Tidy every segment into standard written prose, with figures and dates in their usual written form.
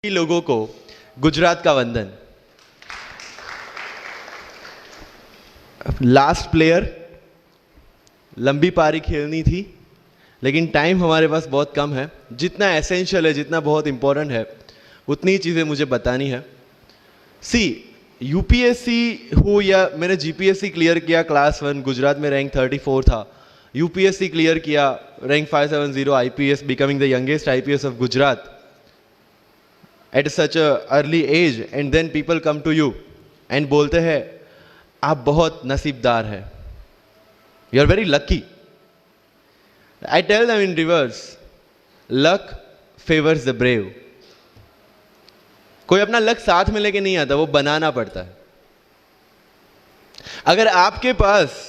लोगों को गुजरात का वंदन। लास्ट प्लेयर, लंबी पारी खेलनी थी लेकिन टाइम हमारे पास बहुत कम है। जितना एसेंशियल है, जितना बहुत इंपॉर्टेंट है, उतनी चीज़ें मुझे बतानी है। सी यूपीएससी हो या मैंने जीपीएससी क्लियर किया क्लास 1, गुजरात में रैंक 34 था। यूपीएससी क्लियर किया, rank 570, IPS, becoming the youngest IPS of Gujarat at such a early age, and then people come to you and बोलते हैं आप बहुत नसीबदार हैं, you are very lucky. I tell them in reverse, luck favors the brave. कोई अपना luck साथ में लेके नहीं आता, वो बनाना पड़ता है। अगर आपके पास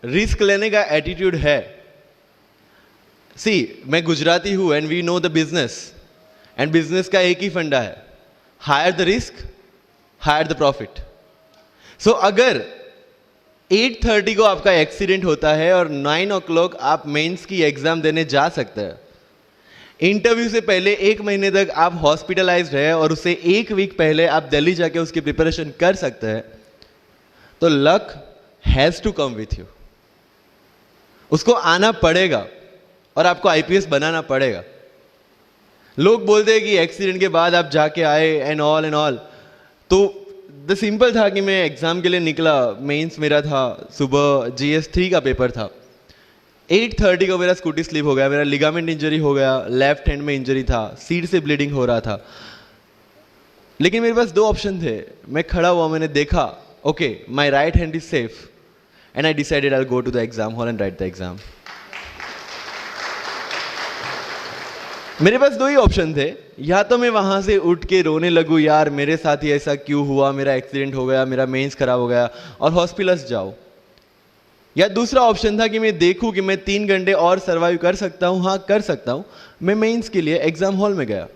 रिस्क लेने का एटीट्यूड है, सी मैं गुजराती हूं and we know the business, and business का एक ही फंडा है, higher the risk higher the profit. So अगर 8:30 को आपका एक्सीडेंट होता है और 9 o'clock आप मेंस की एग्जाम देने जा सकते हैं, इंटरव्यू से पहले 1 महीने तक आप हॉस्पिटलाइज्ड है और उससे 1 वीक पहले आप दिल्ली जाके उसकी प्रिपरेशन कर सकते हैं, तो luck has to come with you. उसको आना पड़ेगा और आपको आईपीएस बनाना पड़ेगा। लोग बोलते हैं कि एक्सीडेंट के बाद आप जाके आए एंड ऑल, तो द सिंपल था कि मैं एग्जाम के लिए निकला, मेंस मेरा था, सुबह GS3 का पेपर था। 8:30 को मेरा स्कूटी स्लिप हो गया, मेरा लिगामेंट इंजरी हो गया, लेफ्ट हैंड में इंजरी था, सीट से ब्लीडिंग हो रहा था। लेकिन मेरे पास 2 ऑप्शन थे। मैं खड़ा हुआ, मैंने देखा okay my right hand is safe and I decided I go to the exam hall and write the exam. मेरे पास 2 ही ऑप्शन थे, या तो मैं वहां से उठ के रोने लगूं, यार मेरे साथ ही ऐसा क्यों हुआ, मेरा एक्सीडेंट हो गया, मेरा मेंस खराब हो गया, और हॉस्पिटल जाओ। या दूसरा ऑप्शन था कि मैं देखूं कि मैं 3 घंटे और सर्वाइव कर सकता हूं। हाँ कर सकता हूं। मैं मेंस के लिए एग्जाम हॉल में गया।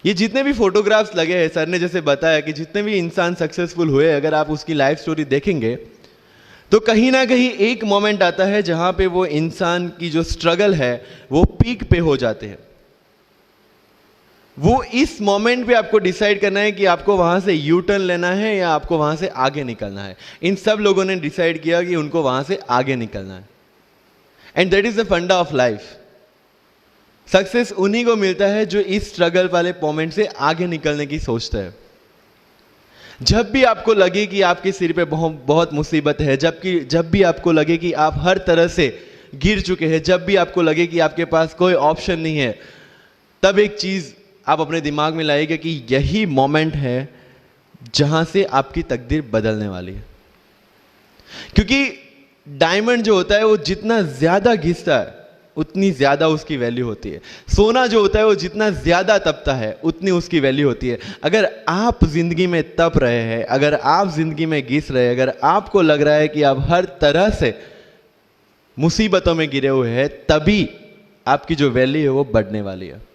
ये जितने भी फोटोग्राफ्स लगे हैं, सर ने जैसे बताया कि जितने भी इंसान सक्सेसफुल हुए, अगर आप उसकी लाइफ स्टोरी देखेंगे तो कहीं ना कहीं एक मोमेंट आता है जहां पे वो इंसान की जो स्ट्रगल है वो पीक पे हो जाते हैं। वो इस मोमेंट पे आपको डिसाइड करना है कि आपको वहां से यू टर्न लेना है या आपको वहां से आगे निकलना है। इन सब लोगों ने डिसाइड किया कि उनको वहां से आगे निकलना है, एंड दैट इज द फंडा ऑफ लाइफ। सक्सेस उन्हीं को मिलता है जो इस स्ट्रगल वाले मोमेंट से आगे निकलने की सोचता है। जब भी आपको लगे कि आपके सिर पे बहुत मुसीबत है, जब भी आपको लगे कि आप हर तरह से गिर चुके हैं, जब भी आपको लगे कि आपके पास कोई ऑप्शन नहीं है, तब एक चीज आप अपने दिमाग में लाइएगा कि यही मोमेंट है जहां से आपकी तकदीर बदलने वाली है। क्योंकि डायमंड जो होता है वो जितना ज्यादा घिसता है उतनी ज्यादा उसकी वैल्यू होती है। सोना जो होता है वो जितना ज्यादा तपता है उतनी उसकी वैल्यू होती है। अगर आप जिंदगी में तप रहे हैं, अगर आप जिंदगी में घिस रहे हैं, अगर आपको लग रहा है कि आप हर तरह से मुसीबतों में गिरे हुए हैं, तभी आपकी जो वैल्यू है वो बढ़ने वाली है।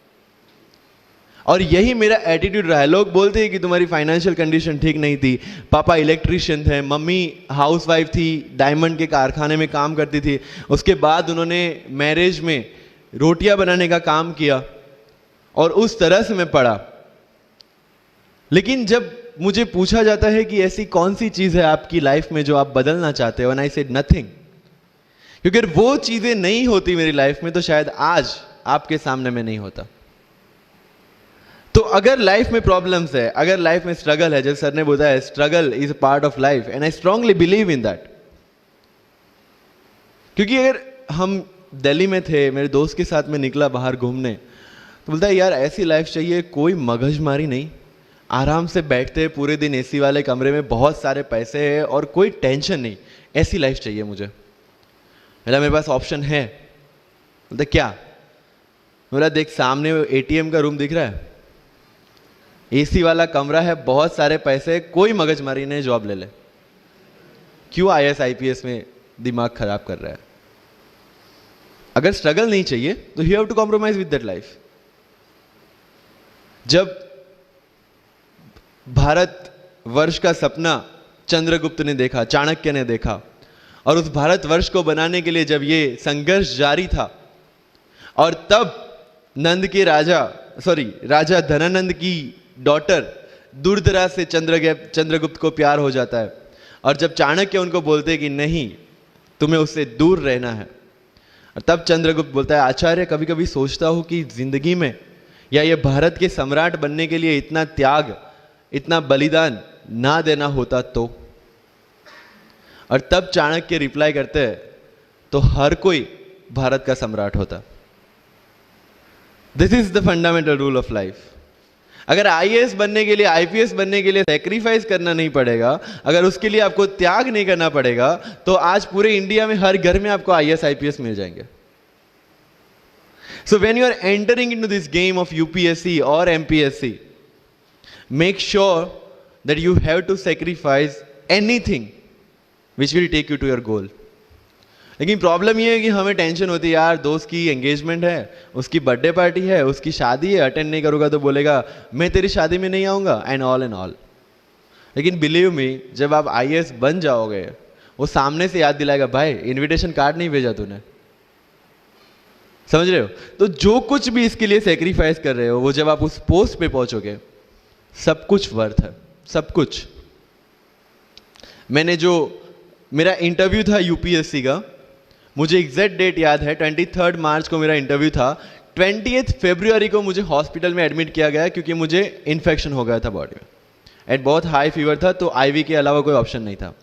और यही मेरा एटीट्यूड रहा है। लोग बोलते हैं कि तुम्हारी फाइनेंशियल कंडीशन ठीक नहीं थी, पापा इलेक्ट्रिशियन थे, मम्मी हाउसवाइफ थी, डायमंड के कारखाने में काम करती थी, उसके बाद उन्होंने मैरिज में रोटियां बनाने का काम किया और उस तरह से मैं पढ़ा। लेकिन जब मुझे पूछा जाता है कि ऐसी कौन सी चीज है आपकी लाइफ में जो आप बदलना चाहते हो, एंड आई सेड नथिंग। क्योंकि अगर वो चीजें नहीं होती मेरी लाइफ में तो शायद आज आपके सामने में नहीं होता। तो अगर लाइफ में प्रॉब्लम्स है, अगर लाइफ में स्ट्रगल है, जैसे सर ने बताया struggle is a part of life, and I strongly believe in that. क्योंकि अगर हम दिल्ली में थे, मेरे दोस्त के साथ में निकला बाहर घूमने, तो बोलता है यार ऐसी लाइफ चाहिए, कोई मगजमारी नहीं, आराम से बैठते पूरे दिन एसी वाले कमरे में, बहुत सारे पैसे है और कोई टेंशन नहीं, ऐसी लाइफ चाहिए मुझे। मेरे पास ऑप्शन है। बोलता क्या? बोला देख सामने ATM का रूम दिख रहा है, एसी वाला कमरा है, बहुत सारे पैसे, कोई मगजमारी नहीं, जॉब ले ले। क्यों IAS IPS में दिमाग खराब कर रहा है? अगर स्ट्रगल नहीं चाहिए तो you have to compromise with that life. जब भारत वर्ष का सपना चंद्रगुप्त ने देखा, चाणक्य ने देखा, और उस भारत वर्ष को बनाने के लिए जब ये संघर्ष जारी था, और तब नंद के राजा राजा धनानंद की डॉटर दूरदराज से चंद्रगुप्त को प्यार हो जाता है, और जब चाणक्य उनको बोलते हैं कि नहीं, तुम्हें उससे दूर रहना है, और तब चंद्रगुप्त बोलता है, आचार्य कभी कभी सोचता हूं कि जिंदगी में या ये भारत के सम्राट बनने के लिए इतना त्याग, इतना बलिदान ना देना होता तो। और तब चाणक्य रिप्लाई करते हैं, तो हर कोई भारत का सम्राट होता। This is the fundamental rule of life. अगर आईएएस बनने के लिए, आईपीएस बनने के लिए सेक्रीफाइस करना नहीं पड़ेगा, अगर उसके लिए आपको त्याग नहीं करना पड़ेगा, तो आज पूरे इंडिया में हर घर में आपको आईएएस आईपीएस मिल जाएंगे। So when you are entering into this game of UPSC or MPSC, make sure that you have to sacrifice anything which will take you to your goal. लेकिन प्रॉब्लम ये है कि हमें टेंशन होती है, यार दोस्त की एंगेजमेंट है, उसकी बर्थडे पार्टी है, उसकी शादी है, अटेंड नहीं करूंगा तो बोलेगा मैं तेरी शादी में नहीं आऊंगा, एंड ऑल। लेकिन बिलीव मी, जब आप आईएएस बन जाओगे, वो सामने से याद दिलाएगा, भाई इनविटेशन कार्ड नहीं भेजा तूने। समझ रहे हो? तो जो कुछ भी इसके लिए सेक्रीफाइस कर रहे हो, वो जब आप उस पोस्ट पे पहुंचोगे, सब कुछ वर्थ है, सब कुछ। मेरा इंटरव्यू था यूपीएससी का, मुझे एग्जैक्ट डेट याद है, 23 मार्च को मेरा इंटरव्यू था। 20 फरवरी को मुझे हॉस्पिटल में एडमिट किया गया क्योंकि मुझे इन्फेक्शन हो गया था बॉडी में, एंड बहुत हाई फीवर था, तो आईवी के अलावा कोई ऑप्शन नहीं था।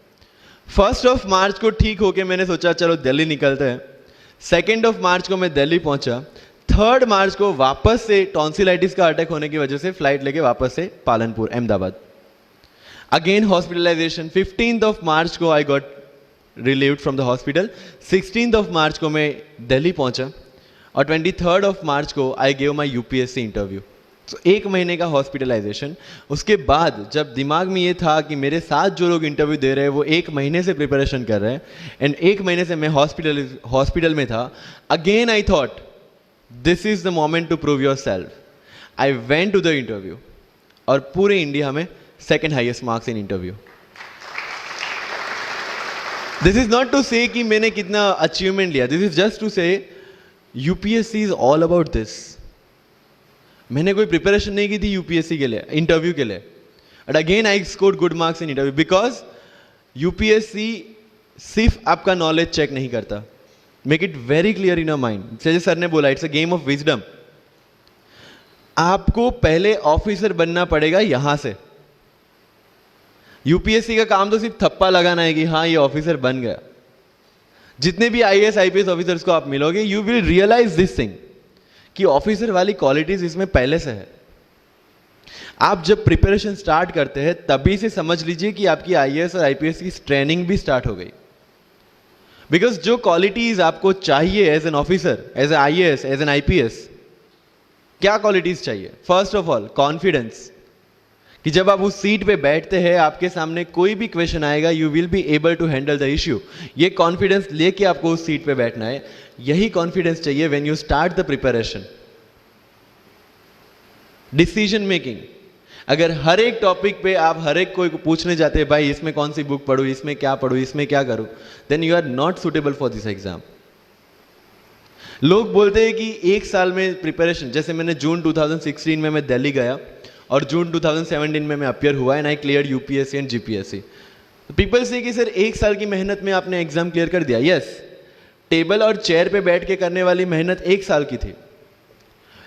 1 मार्च को ठीक होके मैंने सोचा चलो दिल्ली निकलते हैं। 2 मार्च को मैं दिल्ली पहुंचा। 3 मार्च को वापस से टॉन्सिलाइटिस का अटैक होने की वजह से फ्लाइट लेके वापस से पालनपुर, अहमदाबाद, अगेन हॉस्पिटलाइजेशन। 15 मार्च को I got relieved from the hospital. 16 मार्च को मैं दिल्ली पहुंचा, और 23 मार्च को I gave my UPSC interview. तो 1 महीने का हॉस्पिटलाइजेशन। उसके बाद जब दिमाग में ये था कि मेरे साथ जो लोग इंटरव्यू दे रहे हैं वो 1 महीने से प्रिपरेशन कर रहे हैं, एंड 1 महीने से मैं हॉस्पिटल में था, again I thought this is the moment to prove yourself. I went to the interview, और पूरे इंडिया में 2nd highest marks in interview. This is not to say कि मैंने कितना अचीवमेंट लिया, this is just to say UPSC is all about this. मैंने कोई preparation नहीं की थी यूपीएससी के लिए, इंटरव्यू के लिए, but again I scored good marks in interview, because UPSC सिर्फ आपका नॉलेज चेक नहीं करता। Make it very clear in your mind, जैसे सर ने बोला, it's a game of wisdom. आपको पहले ऑफिसर बनना पड़ेगा यहां से। यूपीएससी का काम तो सिर्फ थप्पा लगाना है कि हाँ ये ऑफिसर बन गया। जितने भी आईएएस आईपीएस ऑफिसर्स को आप मिलोगे, you will realise this thing कि ऑफिसर वाली क्वालिटीज इसमें पहले से है। आप जब प्रिपरेशन स्टार्ट करते हैं तभी से समझ लीजिए कि आपकी आईएएस और आईपीएस की ट्रेनिंग भी स्टार्ट हो गई। बिकॉज जो क्वालिटीज आपको चाहिए as an officer, as a IAS, as an IPS, क्या क्वालिटीज चाहिए? फर्स्ट ऑफ ऑल कॉन्फिडेंस, कि जब आप उस सीट पे बैठते हैं, आपके सामने कोई भी क्वेश्चन आएगा, you will be able to handle the issue. ये कॉन्फिडेंस लेके आपको उस सीट पे बैठना है। यही कॉन्फिडेंस चाहिए when you start the preparation. Decision making, अगर हर एक टॉपिक पे आप हर एक कोई को पूछने जाते हैं, भाई इसमें कौन सी बुक पढूं, इसमें क्या पढूं, इसमें क्या करूं, then you are not suitable for this exam. लोग बोलते हैं कि 1 साल में प्रिपरेशन, जैसे मैंने जून 2016 में मैं दिल्ली गया, और जून 2017 में मैं अपियर हुआ, and I clear UPSC and GPSC. People से कि सर 1 साल की मेहनत में आपने एग्जाम क्लियर कर दिया। यस, टेबल और चेयर पे बैठ के करने वाली मेहनत 1 साल की थी,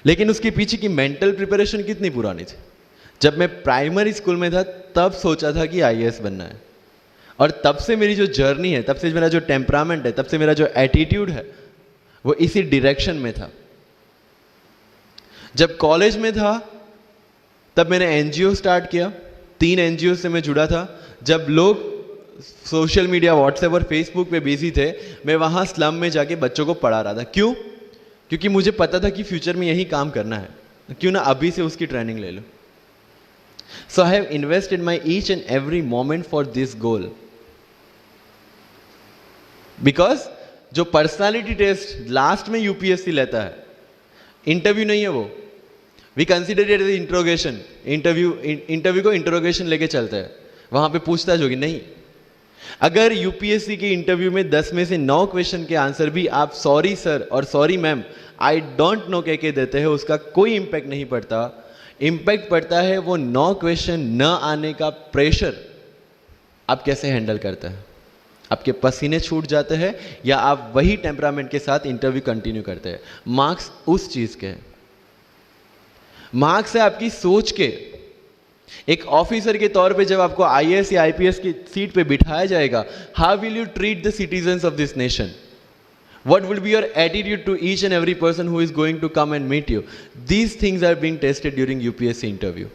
लेकिन उसके पीछे की मेंटल प्रिपरेशन कितनी पुरानी थी। जब मैं प्राइमरी स्कूल में था तब सोचा था कि आईएएस बनना है, और तब से मेरी जो जर्नी है, तब से मेरा जो टेम्परामेंट है, तब से मेरा जो एटीट्यूड है, वो इसी डायरेक्शन में था। जब कॉलेज में था तब मैंने एनजीओ स्टार्ट किया, 3 एनजीओ से मैं जुड़ा था। जब लोग सोशल मीडिया, व्हाट्सएप और फेसबुक पे बिजी थे, मैं वहां स्लम में जाके बच्चों को पढ़ा रहा था। क्यों? क्योंकि मुझे पता था कि फ्यूचर में यही काम करना है, क्यों ना अभी से उसकी ट्रेनिंग ले लो। So I have invested my each and every moment for this goal. Because जो पर्सनालिटी टेस्ट लास्ट में यूपीएससी लेता है, इंटरव्यू नहीं है वो, we consider it as interrogation. Interview को इंट्रोगेशन लेके चलते हैं, वहां पे पूछताछ होगी नहीं। अगर यूपीएससी के इंटरव्यू में 10 में से 9 क्वेश्चन के आंसर भी आप सॉरी सर और sorry ma'am I don't know कह के देते हैं, उसका कोई इंपैक्ट नहीं पड़ता। इंपैक्ट पड़ता है वो 9 क्वेश्चन न आने का प्रेशर आप कैसे हैंडल करते हैं। आपके पसीने छूट जाते हैं या आप वही टेम्परामेंट के साथ इंटरव्यू कंटिन्यू करते हैं। मार्क्स उस चीज के, मार्क्स है आपकी सोच के। एक ऑफिसर के तौर पे जब आपको आईएएस या आईपीएस की सीट पे बिठाया जाएगा, how will you treat the citizens of this nation? What will be your attitude to each and every person who is going to come and meet you? These things are being tested during UPSC interview.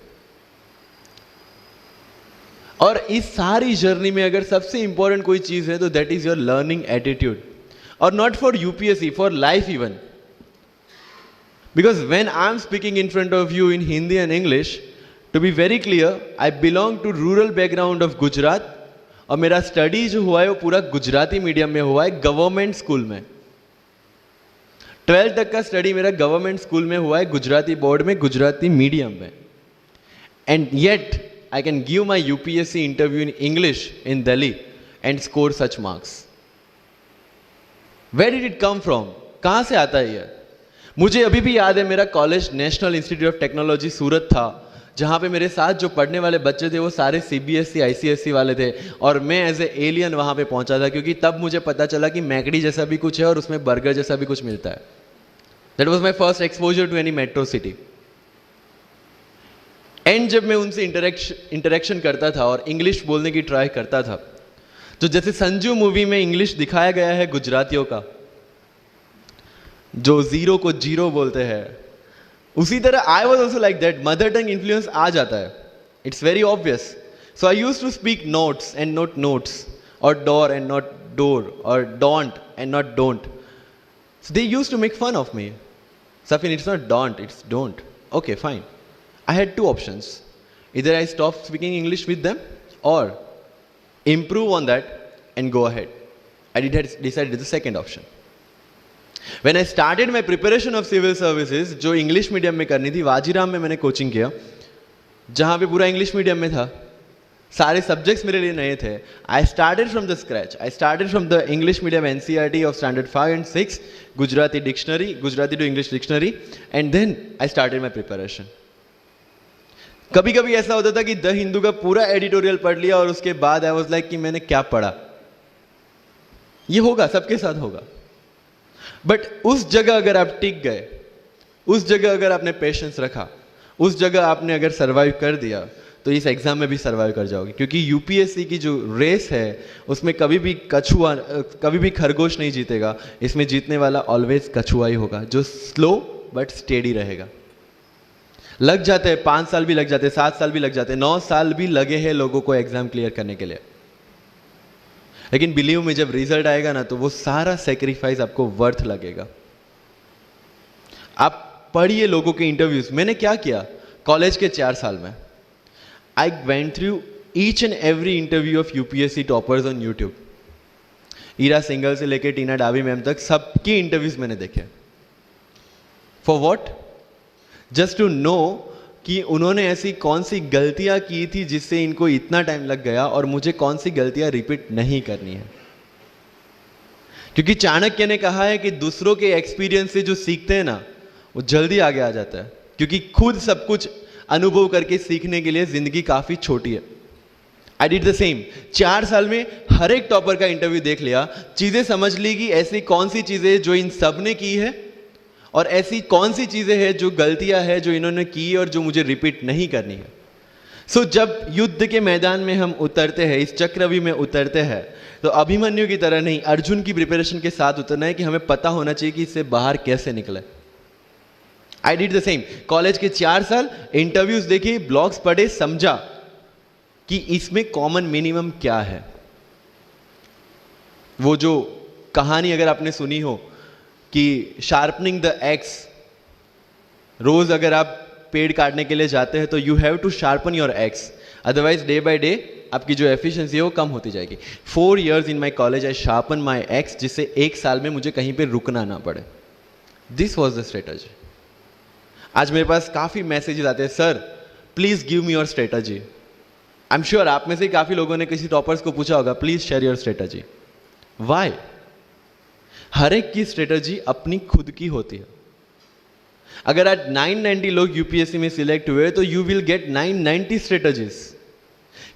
और इस सारी journey में अगर सबसे important कोई चीज है तो that is your learning attitude, और not for UPSC, for life even. Because when I am speaking in front of you in Hindi and English, to be very clear, I belong to rural background of Gujarat, और मेरा study जो हुआ है वो पूरा Gujarati medium में हुआ है, गवर्नमेंट स्कूल में। 12th तक का स्टडी मेरा गवर्नमेंट स्कूल में हुआ है, गुजराती बोर्ड में, गुजराती मीडियम में। And yet I can give my UPSC interview in English in Delhi and score such marks. Where did it come from? कहां से आता है ये? मुझे अभी भी याद है, मेरा college national institute of technology Surat था, जहां पे मेरे साथ जो पढ़ने वाले बच्चे थे वो सारे सीबीएसई आईसीएसई वाले थे, और मैं एज ए एलियन वहां पे पहुंचा था, क्योंकि तब मुझे पता चला कि मैकडी जैसा भी कुछ है और उसमें बर्गर जैसा भी कुछ मिलता है। That was my first exposure to any metro city. And जब मैं उनसे इंटरेक्शन करता था और इंग्लिश बोलने की ट्राई करता था, तो जैसे संजू मूवी में इंग्लिश दिखाया गया है गुजरातियों का, जो जीरो को जीरो बोलते हैं, उसी तरह I was also like that. Mother tongue influence आ जाता है, it's very obvious. So I use to speak notes and not notes, और डोर एंड नॉट डोर, और don't and not don't. So they used to make fun of me. Safin, it's not don't, it's don't. Okay, fine. I had two options. Either I stop speaking English with them or improve on that and go ahead. I decided the second option. When I started my preparation of civil services, जो English medium में करनी थी, वाजीराम में मैंने coaching किया, जहाँ पे पूरा इंग्लिश मीडियम में था, सारे सब्जेक्ट्स मेरे लिए नए थे। I started from the scratch. I started from the English medium NCERT of standard 5 and 6, Gujarati dictionary, Gujarati to English dictionary, and then I started my preparation. कभी कभी ऐसा होता था कि द हिंदू का पूरा एडिटोरियल पढ़ लिया और उसके बाद आई वाज लाइक कि मैंने क्या पढ़ा। ये होगा, सबके साथ होगा। बट उस जगह अगर आप टिक गए, उस जगह अगर आपने पेशेंस रखा, उस जगह आपने अगर सर्वाइव कर दिया, तो इस एग्जाम में भी सर्वाइव कर जाओगे। क्योंकि यूपीएससी की जो रेस है उसमें कभी भी कछुआ, कभी भी खरगोश नहीं जीतेगा। इसमें जीतने वाला ऑलवेज कछुआ ही होगा, जो स्लो बट स्टेडी रहेगा। लग जाते हैं 5 साल भी लग जाते हैं, 7 साल भी लग जाते हैं, 9 साल भी लगे हैं लोगों को एग्जाम क्लियर करने के लिए। लेकिन बिलीव में जब रिजल्ट आएगा ना, तो वो सारा सेक्रीफाइस आपको वर्थ लगेगा। आप पढ़िए लोगों के इंटरव्यूज। मैंने क्या किया कॉलेज के 4 साल में, I went through each and every interview of UPSC toppers on YouTube. Ira Singhal से लेकर टीना डाबी मैम तक सबकी इंटरव्यूज मैंने देखे। For what? Just to know कि उन्होंने ऐसी कौन सी गलतियां की थी जिससे इनको इतना टाइम लग गया, और मुझे कौन सी गलतियां रिपीट नहीं करनी है। क्योंकि चाणक्य ने कहा है कि दूसरों के एक्सपीरियंस से जो सीखते हैं ना, वो जल्दी आगे आ जाता है। क्योंकि खुद सब कुछ अनुभव करके सीखने के लिए जिंदगी काफी छोटी है। I did the same. 4 साल में हर एक टॉपर का इंटरव्यू देख लिया, चीजें समझ ली कि ऐसी कौन सी चीजें जो इन सब ने की है, और ऐसी कौन सी चीजें हैं जो गलतियां हैं जो इन्होंने की और जो मुझे रिपीट नहीं करनी है। सो जब युद्ध के मैदान में हम उतरते हैं, इस चक्रव्यूह में उतरते हैं, तो अभिमन्यु की तरह नहीं, अर्जुन की प्रिपरेशन के साथ उतरना है कि हमें पता होना चाहिए कि इससे बाहर कैसे निकले। I did the same. College के 4 साल इंटरव्यूज देखे, ब्लॉग्स पढ़े, समझा कि इसमें कॉमन मिनिमम क्या है। वो जो कहानी अगर आपने सुनी हो कि शार्पनिंग द एक्स, रोज अगर आप पेड़ काटने के लिए जाते हैं तो you have to sharpen your axe, otherwise day by day आपकी जो एफिशिएंसी है वो कम होती जाएगी। 4 years in my college I sharpen my x, जिससे 1 साल में मुझे कहीं पे रुकना ना पड़े। This was the strategy. आज मेरे पास काफी मैसेजेस आते हैं, sir please give me your strategy. I am sure आप में से काफी लोगों ने किसी टॉपर्स को पूछा होगा, please share your strategy. Why? हर एक की स्ट्रेटजी अपनी खुद की होती है। अगर आज 990 लोग यूपीएससी में सिलेक्ट हुए तो यू विल गेट 990 स्ट्रेटजीज,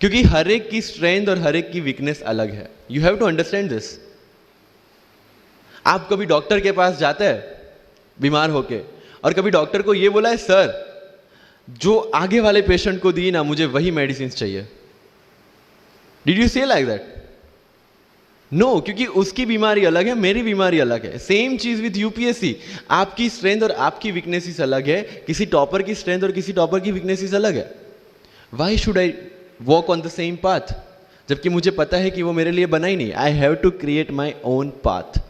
क्योंकि हर एक की स्ट्रेंथ और हर एक की वीकनेस अलग है। You have to understand this. आप कभी डॉक्टर के पास जाते हैं बीमार होके, और कभी डॉक्टर को यह बोला है, सर जो आगे वाले पेशेंट को दी ना, मुझे वही मेडिसिन चाहिए। डिड यू से लाइक दैट? नो, क्योंकि उसकी बीमारी अलग है, मेरी बीमारी अलग है। सेम चीज विथ यूपीएससी, आपकी स्ट्रेंथ और आपकी वीकनेसेस अलग है, किसी टॉपर की स्ट्रेंथ और किसी टॉपर की वीकनेसेस अलग है। Why should I walk on the same path, जबकि मुझे पता है कि वो मेरे लिए बना ही नहीं। I have to create my own path.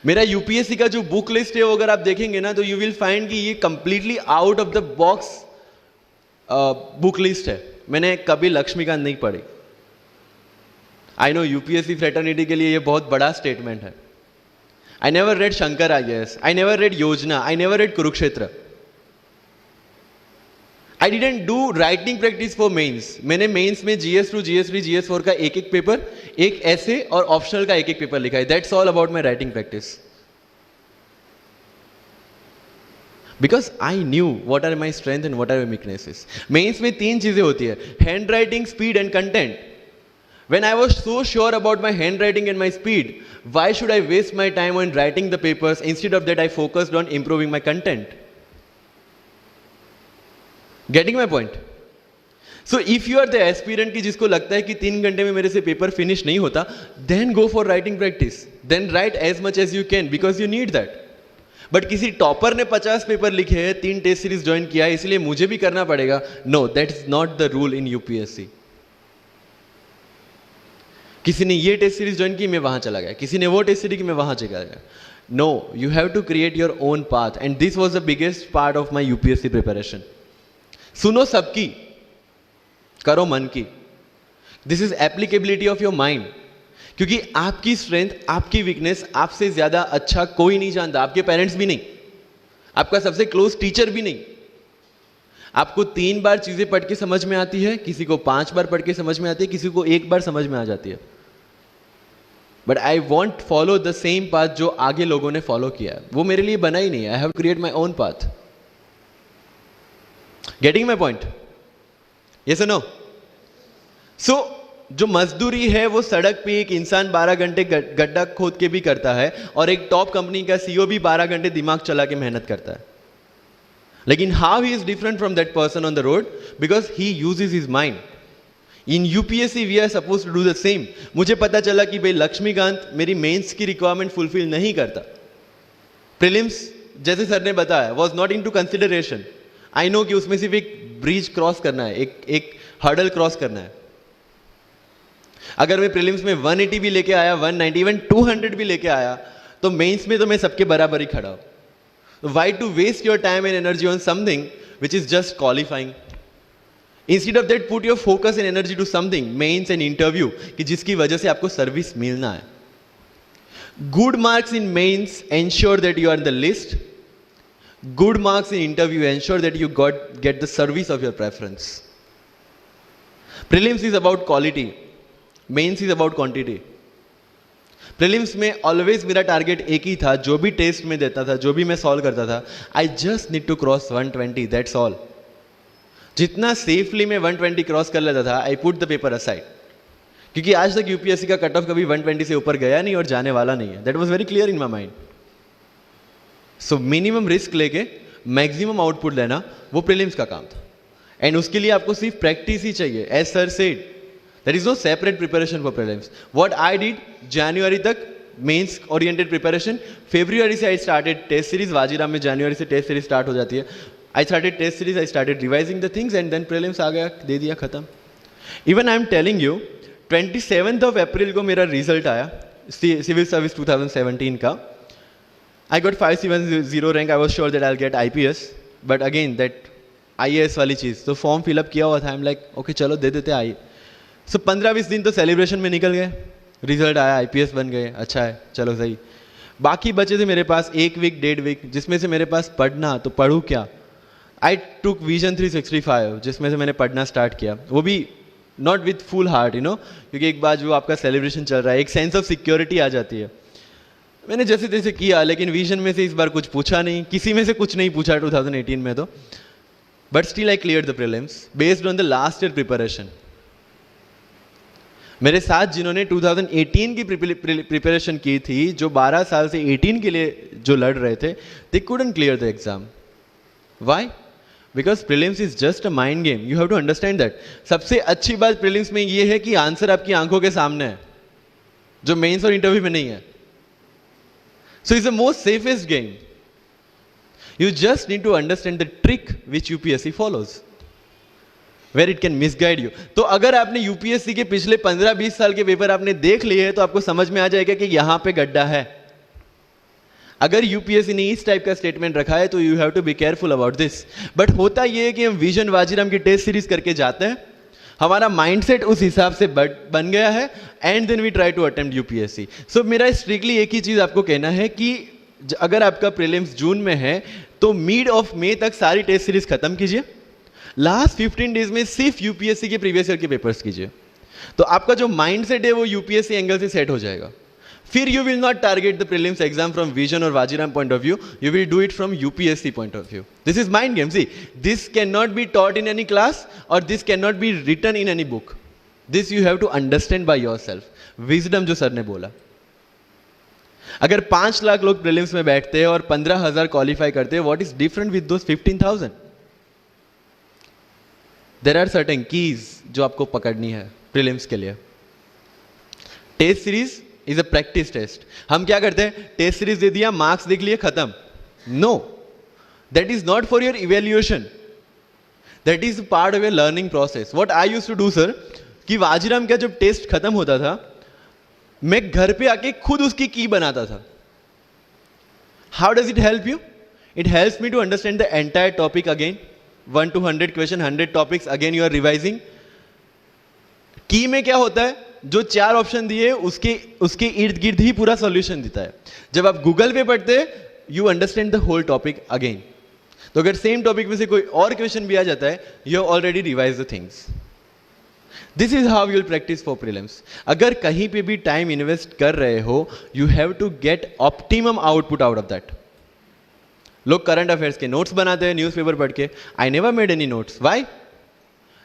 मेरा यूपीएससी का जो बुक लिस्ट है वो अगर आप देखेंगे ना, तो यू विल फाइंड कि ये completely out of the box book list है। मैंने कभी लक्ष्मीकांत नहीं पढ़ी। आई नो यूपीएससी फ्रेटर्निटी के लिए ये बहुत बड़ा स्टेटमेंट है। I never read Shankar IAS, I never read Yojana, I never read Kurukshetra. I didn't do writing practice for mains. मैंने मेंस में GS2, GS3, GS4 का एक एक पेपर, एक ऐसे और ऑप्शनल का एक एक पेपर लिखा है। That's all about my writing practice, because I knew what are my strength and what are my weaknesses. Mains में 3 चीजें होती है, hand writing, speed and content. When I was so sure about my handwriting and my speed, why should I waste my time on writing the papers? Instead of that, I focused on improving my content. Getting my point? So if you are the aspirant की जिसको लगता है कि 3 घंटे में मेरे से paper finish नहीं होता, then go for writing practice. Then write as much as you can because you need that. But किसी टॉपर ने 50 पेपर लिखे हैं, 3 टेस्ट सीरीज ज्वाइन किया है, इसलिए मुझे भी करना पड़ेगा। No, that is not the rule in UPSC. किसी ने ये टेस्ट सीरीज ज्वाइन की, मैं वहां चला गया, किसी ने वो टेस्ट सीरीज की, मैं वहां चला गया। No, you have to create your own path, and this was the biggest part of my UPSC preparation. सुनो सबकी, करो मन की। This is applicability of your mind, क्योंकि आपकी स्ट्रेंथ, आपकी वीकनेस आपसे ज्यादा अच्छा कोई नहीं जानता। आपके पेरेंट्स भी नहीं, आपका सबसे क्लोज टीचर भी नहीं। आपको 3 बार चीजें पढ़ के समझ में आती है, किसी को 5 बार पढ़ के समझ में आती है, किसी को 1 बार समझ में आ जाती है। But I want follow the same path जो आगे लोगों ने फॉलो किया है, वो मेरे लिए बना ही नहीं है। I have create my own path. Getting my point? Yes और नो? सो जो मजदूरी है वो सड़क पे एक इंसान 12 घंटे गड्ढा खोद के भी करता है, और एक टॉप कंपनी का सीईओ भी 12 घंटे दिमाग चला के मेहनत करता है। लेकिन how he is different from that person on the road? Because he uses his mind. In UPSC we are suppose to do the same. मुझे पता चला कि भाई लक्ष्मीकांत मेरी मेंस की रिक्वायरमेंट फुलफिल नहीं करता, प्रीलिम्स जैसे सर ने बताया was not into consideration. I know कि उसमें सिर्फ एक ब्रिज क्रॉस करना है, एक हर्डल क्रॉस करना है। अगर मैं प्रीलिम्स में 180 भी लेके आया, 190, इवन 200 भी लेके आया, तो मेंस में तो मैं सबके बराबर ही खड़ा हूं। Why to waste your time and energy on something which is just qualifying? Instead of that, put your focus and energy to something, mains and interview, कि जिसकी वजह से आपको सर्विस मिलना है। Good marks in mains ensure that you are in the list. Good marks in interview ensure that you get the service of your preference. Prelims is about quality. Mains is about quantity. Prelims में always मेरा target एक ही था, जो भी test में देता था, जो भी मैं सॉल्व करता था, I just need to cross 120, that's all. जितना सेफली मैं 120 क्रॉस कर लेता था, I put the paper aside, क्योंकि आज तक यूपीएससी का कट ऑफ कभी 120 से ऊपर गया नहीं और जाने वाला नहीं है। That was very clear in my mind. So minimum risk लेके मैक्सिमम आउटपुट लेना वो प्रीलिम्स का काम था, एंड उसके लिए आपको सिर्फ प्रैक्टिस ही चाहिए। As sir said, there is no separate preparation for prelims. What I did, January तक मेंस ओरिएंटेड प्रिपरेशन, February से I started test series. Vajiram में January से टेस्ट सीरीज स्टार्ट हो जाती है। I started test series, I started revising the things, and then prelims आ गया, दे दिया, खत्म। Even I am telling you, 27th of April को मेरा रिजल्ट आया सिविल सर्विस 2017 का। I got 570 rank. I was sure that I'll get IPS, but again that IAS वाली चीज़, तो फॉर्म फिलअप किया हुआ था। आई एम लाइक ओके चलो दे देते आई। सो 15-20 दिन तो सेलिब्रेशन में निकल गए, रिजल्ट आया, आईपीएस बन गए, अच्छा है चलो सही। बाकी बचे थे मेरे पास 1 वीक 1.5 वीक, जिसमें से मेरे पास पढ़ना, तो पढ़ूँ क्या? आई टुक विजन 365 जिसमें से मैंने पढ़ना स्टार्ट किया, वो भी नॉट विथ फुल हार्ट क्योंकि एक बार जो आपका सेलिब्रेशन चल रहा है, एक सेंस ऑफ सिक्योरिटी आ जाती है। मैंने जैसे तैसे किया, लेकिन विजन में से इस बार कुछ पूछा नहीं, किसी में से कुछ नहीं पूछा 2018 में तो, but still I clear the prelims based on the last year preparation. मेरे साथ जिन्होंने 2018 की प्रिपरेशन की थी, जो 12 साल से 18 के लिए जो लड़ रहे थे, they couldn't clear the exam. Why? Because prelims is just a mind game, you have to understand that. सबसे अच्छी बात प्रीलिम्स में ये है कि आंसर आपकी आंखों के सामने है, जो मेंस और इंटरव्यू में नहीं है। So it's the most safest game. You just need to understand the trick which UPSC follows, where it can misguide you. तो अगर आपने यूपीएससी के पिछले 15-20 साल के पेपर आपने देख लिए हैं, तो आपको समझ में आ जाएगा कि यहां पे गड्ढा है। अगर यूपीएससी ने इस टाइप का स्टेटमेंट रखा है तो you have to be careful about this. But होता यह है कि हम विजन वाजीराम की टेस्ट सीरीज करके जाते हैं, हमारा माइंडसेट उस हिसाब से बन गया है, and then we try to attempt UPSC. So मेरा स्ट्रिक्टली एक ही चीज आपको कहना है कि अगर आपका प्रीलिम्स जून में है तो मिड ऑफ मई तक सारी टेस्ट सीरीज खत्म कीजिए। लास्ट 15 डेज में सिर्फ यूपीएससी के प्रीवियस ईयर के पेपर्स कीजिए, तो आपका जो माइंडसेट है वो यूपीएससी एंगल से सेट हो जाएगा। फिर you will not target the prelims exam from vision और Vajiram point of view, you will do it from UPSC point of view. This is mind game. See, this can not be taught in any class और this can not be written in any book. This you have to understand by yourself. Wisdom जो sir ने बोला, अगर 5 लाख लोग prelims में बैठते हैं और 15,000 क्वालिफाई करते हैं, what is different with those 15,000? There are certain keys जो आपको पकड़नी है प्रीलिम्स के लिए। Test series is a practice test. हम क्या करते हैं, टेस्ट सीरीज दे दिया, मार्क्स देख लिए, खत्म। No, that is not for your evaluation, that is part of your learning process. What I used to do sir, कि वाजीराम का जब टेस्ट खत्म होता था, मैं घर पे आके खुद उसकी की बनाता था। How does it help you? It helps me to understand the entire topic again, 1 to 100 question, 100 topics, again you are revising. Key में क्या होता है, जो 4 ऑप्शन दिए उसके इर्द गिर्द ही पूरा सॉल्यूशन देता है। जब आप गूगल पे पढ़ते you understand the whole topic again. तो अगर सेम टॉपिक में से कोई और क्वेश्चन भी आ जाता है, you have already revise the things. This is how you will practice for prelims. अगर कहीं पे भी टाइम इन्वेस्ट कर रहे हो, you have to get optimum output out of that. लोग करंट अफेयर्स के नोट्स बनाते हैं न्यूज़पेपर पढ़ के। I never made any notes. Why?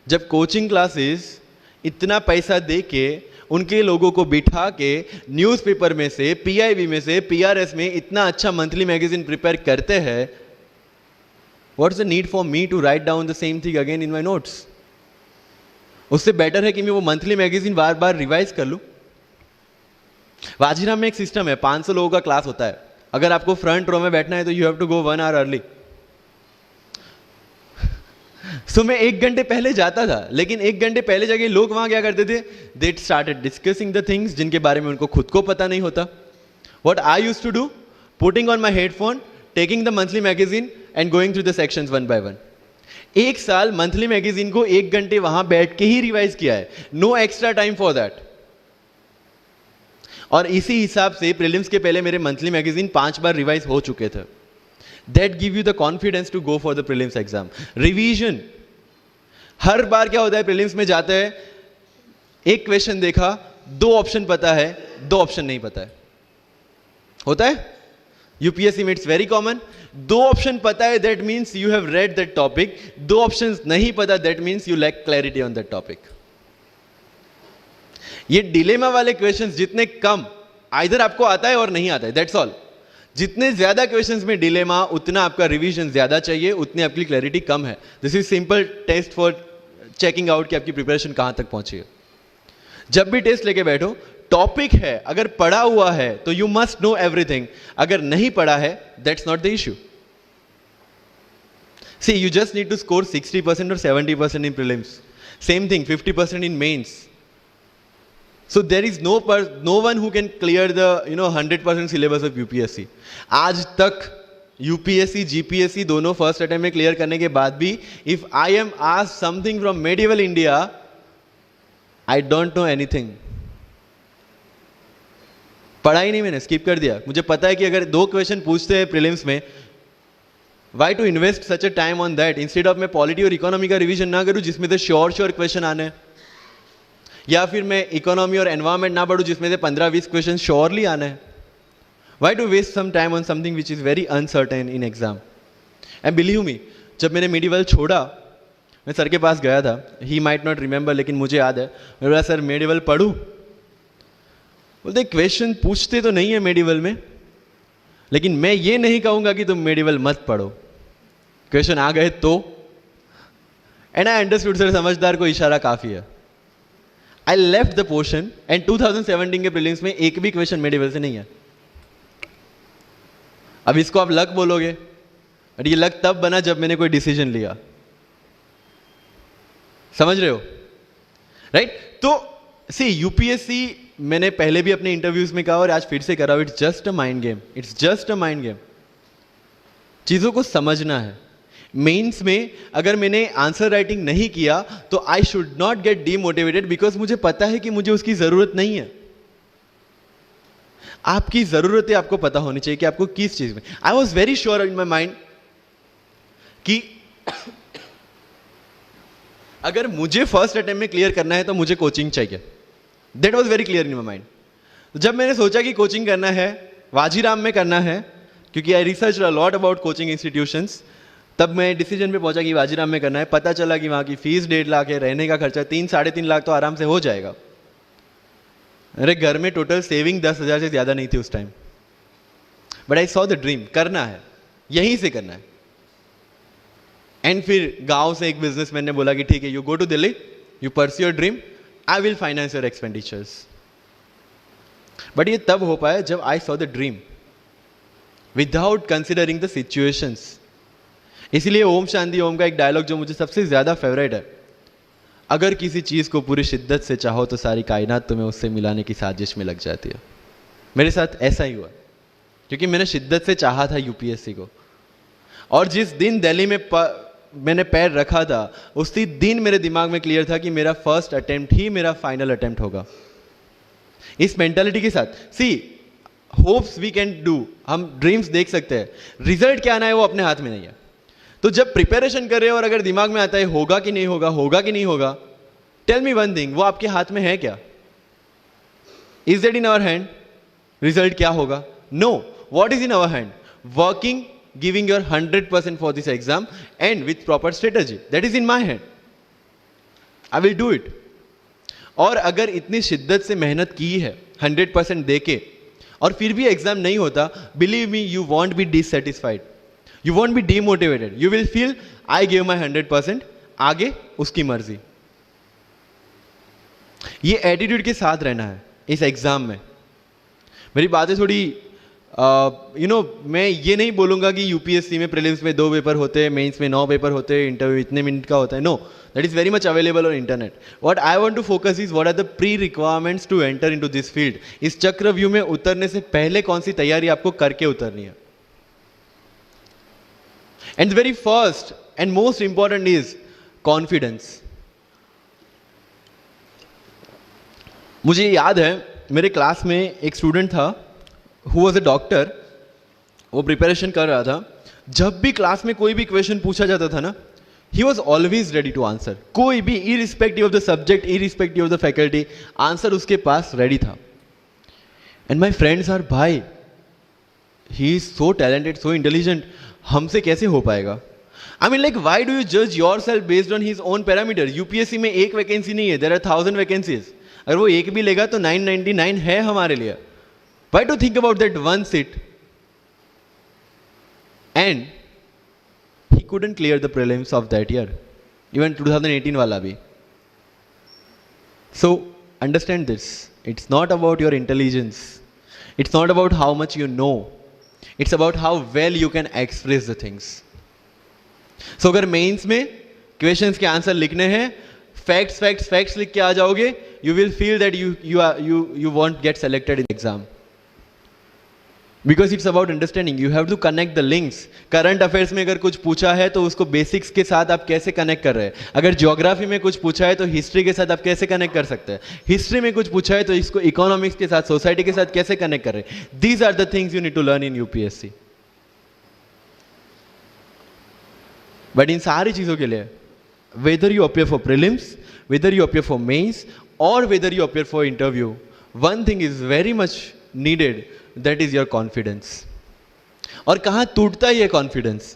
जब कोचिंग क्लासेस इतना पैसा दे के उनके लोगों को बिठा के न्यूज़पेपर में से, पीआईबी में से, पीआरएस में इतना अच्छा मंथली मैगजीन प्रिपेयर करते हैं, what's the need for me to write down the same thing again in my notes? उससे बेटर है कि मैं वो मंथली मैगजीन बार बार रिवाइज कर लूं। वाजीराम में एक सिस्टम है, 500 लोगों का क्लास होता है। अगर आपको फ्रंट रो में बैठना है तो you have to go 1 hour early. So मैं 1 घंटे पहले जाता था, लेकिन 1 घंटे पहले जाके लोग वहां क्या करते थे, they started discussing the things जिनके बारे में उनको खुद को पता नहीं होता। What I used to do, putting on my headphone, taking the monthly magazine and going through the sections 1 by 1। 1 साल मंथली मैगजीन को 1 घंटे वहां बैठ के ही रिवाइज किया है, no extra time for that. और इसी हिसाब से प्रीलिम्स के पहले मेरे मंथली मैगजीन 5 बार रिवाइज हो चुके थे। That give you the confidence to go for the prelims exam. Revision, हर बार क्या होता है प्रीलिम्स में जाते हैं, एक क्वेश्चन देखा, 2 ऑप्शन पता है, 2 ऑप्शन नहीं पता है, होता है यूपीएससी में, इट्स वेरी कॉमन। 2 ऑप्शन पता है, that means you have read that topic. 2 option नहीं पता, that means you lack clarity on that topic. ये डिलेमा वाले क्वेश्चंस जितने कम, आइदर आपको आता है और नहीं आता है, दैट्स ऑल। जितने ज्यादा क्वेश्चंस में डिलेमा, उतना आपका रिवीजन ज्यादा चाहिए, उतनी आपकी क्लैरिटी कम है। This is simple test for checking out कि आपकी प्रिपरेशन कहां तक पहुंची है। जब भी टेस्ट लेके बैठो, टॉपिक है, अगर पढ़ा हुआ है तो यू मस्ट नो एवरीथिंग, अगर नहीं पढ़ा है that's not the issue. See, you just need to score 60% or 70% in prelims. Same thing, 50% in mains. So there is no one who can clear the 100% syllabus of UPSC. आज तक UPSC, GPSC दोनों first attempt में clear करने के बाद भी, if I am asked something from medieval India, I don't know anything. पढ़ा ही नहीं मैंने, स्किप कर दिया। मुझे पता है कि अगर 2 क्वेश्चन पूछते हैं प्रीलिम्स में, why to invest such a time on that, instead of मैं पॉलिटी और इकोनॉमी का रिवीजन ना करूं जिसमें से श्योर क्वेश्चन आने हैं, या फिर मैं इकोनॉमी और एनवायरमेंट ना पढ़ूं जिसमें से 15-20 क्वेश्चन श्योरली आने हैं. Why to waste some time on something which is very uncertain in exam. And believe me, जब मैंने मेडिवल छोड़ा, मैं सर के पास गया था, ही माइट नॉट रिमेंबर, लेकिन मुझे याद है. मैं बोला सर मेडिवल पढ़ूं? बोलते क्वेश्चन पूछते तो नहीं है मेडिवल में, लेकिन मैं ये नहीं कहूंगा कि तुम मेडिवल मत पढ़ो. क्वेश्चन आ गए तो. एंड आई अंडरस्टूड, सर समझदार को इशारा काफी है. I left the portion and 2017 के प्रीलिम्स में एक भी क्वेश्चन मेडिवल से नहीं है. अब इसको आप लक बोलोगे, और ये लक तब बना जब मैंने कोई डिसीजन लिया. समझ रहे हो, राइट? तो सी यूपीएससी, मैंने पहले भी अपने इंटरव्यूज में कहा और आज फिर से करा, it's just a mind game. It's just a mind game. चीजों को समझना है. मेंस में अगर मैंने आंसर राइटिंग नहीं किया तो I should not gate demotivated, because मुझे पता है कि मुझे उसकी जरूरत नहीं है. आपकी जरूरतें आपको पता होनी चाहिए कि आपको किस चीज में. आई was very sure in my mind कि अगर मुझे फर्स्ट अटेम्प्ट में क्लियर करना है तो मुझे कोचिंग चाहिए. That was very clear in my mind. जब मैंने सोचा कि कोचिंग करना है, वाजीराम में करना है, क्योंकि I research a lot about coaching institutions, तब मैं डिसीजन पे पहुंचा कि वाजीराम में करना है. पता चला कि वहां की फीस 1.5 लाख है, रहने का खर्चा 3-3.5 लाख तो आराम से हो जाएगा. अरे घर में टोटल सेविंग 10,000 से ज्यादा नहीं थी उस time. But I saw the dream, करना है, यहीं से करना है. एंड फिर गांव से एक बिजनेसमैन ने बोला कि ठीक है, you go to Delhi, you pursue your dream, I will finance your expenditures. But ये तब हो पाया जब I saw the dream without considering the situations. इसलिए ओम शांति ओम का एक डायलॉग जो मुझे सबसे ज्यादा फेवरेट है, अगर किसी चीज को पूरी शिद्दत से चाहो तो सारी कायनात तुम्हें उससे मिलाने की साजिश में लग जाती है. मेरे साथ ऐसा ही हुआ, क्योंकि मैंने शिद्दत से चाहा था यूपीएससी को. और जिस दिन दिल्ली में मैंने पैर रखा था, उसी दिन मेरे दिमाग में क्लियर था कि मेरा फर्स्ट अटेम्प्ट ही मेरा फाइनल अटेम्प्ट होगा. इस मेंटालिटी के साथ, सी होप्स वी कैन डू, हम ड्रीम्स देख सकते हैं, रिजल्ट क्या आना है वो अपने हाथ में नहीं है. तो जब प्रिपरेशन कर रहे हो और अगर दिमाग में आता है होगा कि नहीं होगा, होगा कि नहीं होगा, टेल मी वन थिंग, वो आपके हाथ में है क्या? Is that in our hand? Result क्या होगा? No. What is in our hand? Working, giving your 100% for this exam and with proper strategy. That is in my hand. I will do it. और अगर इतनी शिद्दत से मेहनत की है 100% देके और फिर भी एग्जाम नहीं होता, believe me, you won't be dissatisfied. You won't be demotivated. You will feel I gave my 100%. आगे उसकी मर्जी. ये एटीट्यूड के साथ रहना है इस एग्जाम में. मेरी बातें थोड़ी मैं ये नहीं बोलूंगा कि यूपीएससी में प्रीलिम्स में 2 पेपर होते हैं, मेंस में 9 पेपर होते हैं, इंटरव्यू इतने मिनट का होता है. No, that is very much available on internet. What I want to focus is what are the pre requirements to enter into this field. इस चक्रव्यूह में उतरने से पहले कौन सी तैयारी आपको करके उतरनी है. And the very first and most important is confidence. मुझे याद है मेरे क्लास में एक स्टूडेंट था who was a doctor, वो प्रिपरेशन कर रहा था. जब भी क्लास में कोई भी क्वेश्चन पूछा जाता था ना, he was always ready to answer. कोई भी, irrespective of the subject, irrespective of the faculty, answer उसके पास रेडी था. and my friends are, भाई he is so talented, so intelligent, हमसे कैसे हो पाएगा? I mean, like, why do you judge yourself based on his own parameter? UPSC में एक vacancy नहीं है, there are 1000 vacancies. अगर वो एक भी लेगा तो 999 है हमारे लिए. Why to think about that one seat? And he couldn't clear the prelims of that year, even 2018 वाला भी. So understand this. It's not about your intelligence. It's not about how much you know. It's about how well you can express the things. So अगर mains में questions के answer लिखने हैं, facts लिख के आ जाओगे, you will feel that you won't get selected in exam. Because it's about understanding. You have to connect the links. Current affairs में अगर कुछ पूछा है तो उसको बेसिक्स के साथ आप कैसे कनेक्ट कर रहे हैं. अगर ज्योग्राफी में कुछ पूछा है तो हिस्ट्री के साथ आप कैसे कनेक्ट कर सकते हैं. हिस्ट्री में कुछ पूछा है तो इसको इकोनॉमिक्स के साथ, सोसाइटी के साथ कैसे कनेक्ट कर रहे हैं. These are the things you need to learn in UPSC. But इन सारी चीज़ों के लिए whether you appear for prelims, whether you appear for mains, or whether you appear for interview, one thing is very much needed, that is your confidence. और कहाँ टूटता है ये confidence?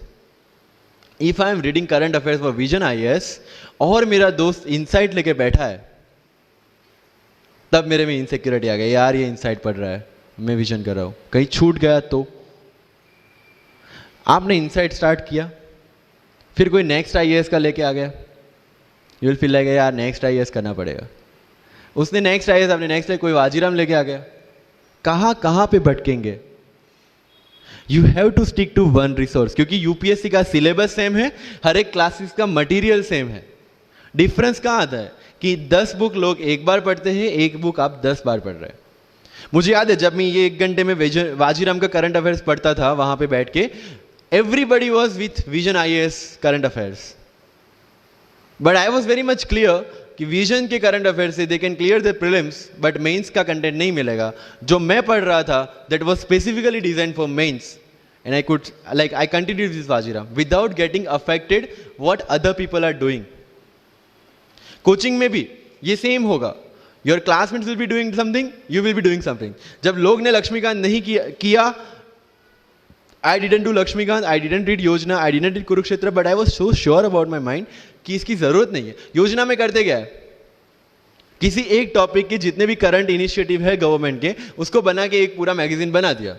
If I am reading current affairs for vision IAS और मेरा दोस्त insight लेके बैठा है, तब मेरे में इनसिक्योरिटी आ गई, यार ये इनसाइट पढ़ रहा है, मैं विजन कर रहा हूं, कहीं छूट गया तो? आपने इनसाइट स्टार्ट किया, फिर कोई नेक्स्ट IAS का लेके आ गया, यू विल फील लाइक यार नेक्स्ट IAS करना पड़ेगा। उसने नेक्स्ट IAS, आपने नेक्स्ट कोई वाजीराम लेके आ गया, कहाँ कहाँ पे भटकेंगे? You have to stick to one resource, क्योंकि यूपीएससी का सिलेबस सेम है, हर एक क्लासेस का मटेरियल सेम है। डिफरेंस कहाँ आता है कि 10 बुक लोग एक बार पढ़ते हैं, एक बुक आप 10 बार पढ़ रहे हैं। मुझे याद है जब मैं ये 1 घंटे में वाजीराम का करंट अफेयर्स पढ़ता था, वहां पे बैठ के everybody was with Vision IAS current affairs, but I was very much clear कि विजन के करंट अफेयर से they can clear the prelims, but mains का कंटेंट नहीं मिलेगा। जो मैं पढ़ रहा था that was specifically design for mains, and I continue this Vajiram without getting affected what other people are doing. Coaching में भी ये सेम होगा, your classmates will be doing something, you will be doing something. जब लोग ने लक्ष्मीकांत नहीं किया, I didn't do Lakshmikant, I didn't read योजना, I didn't read Kurukshetra, but I was so sure about my mind कि इसकी जरूरत नहीं है। योजना में करते क्या है, किसी एक टॉपिक के जितने भी करंट इनिशिएटिव है गवर्नमेंट के, उसको बना के एक पूरा मैगजीन बना दिया।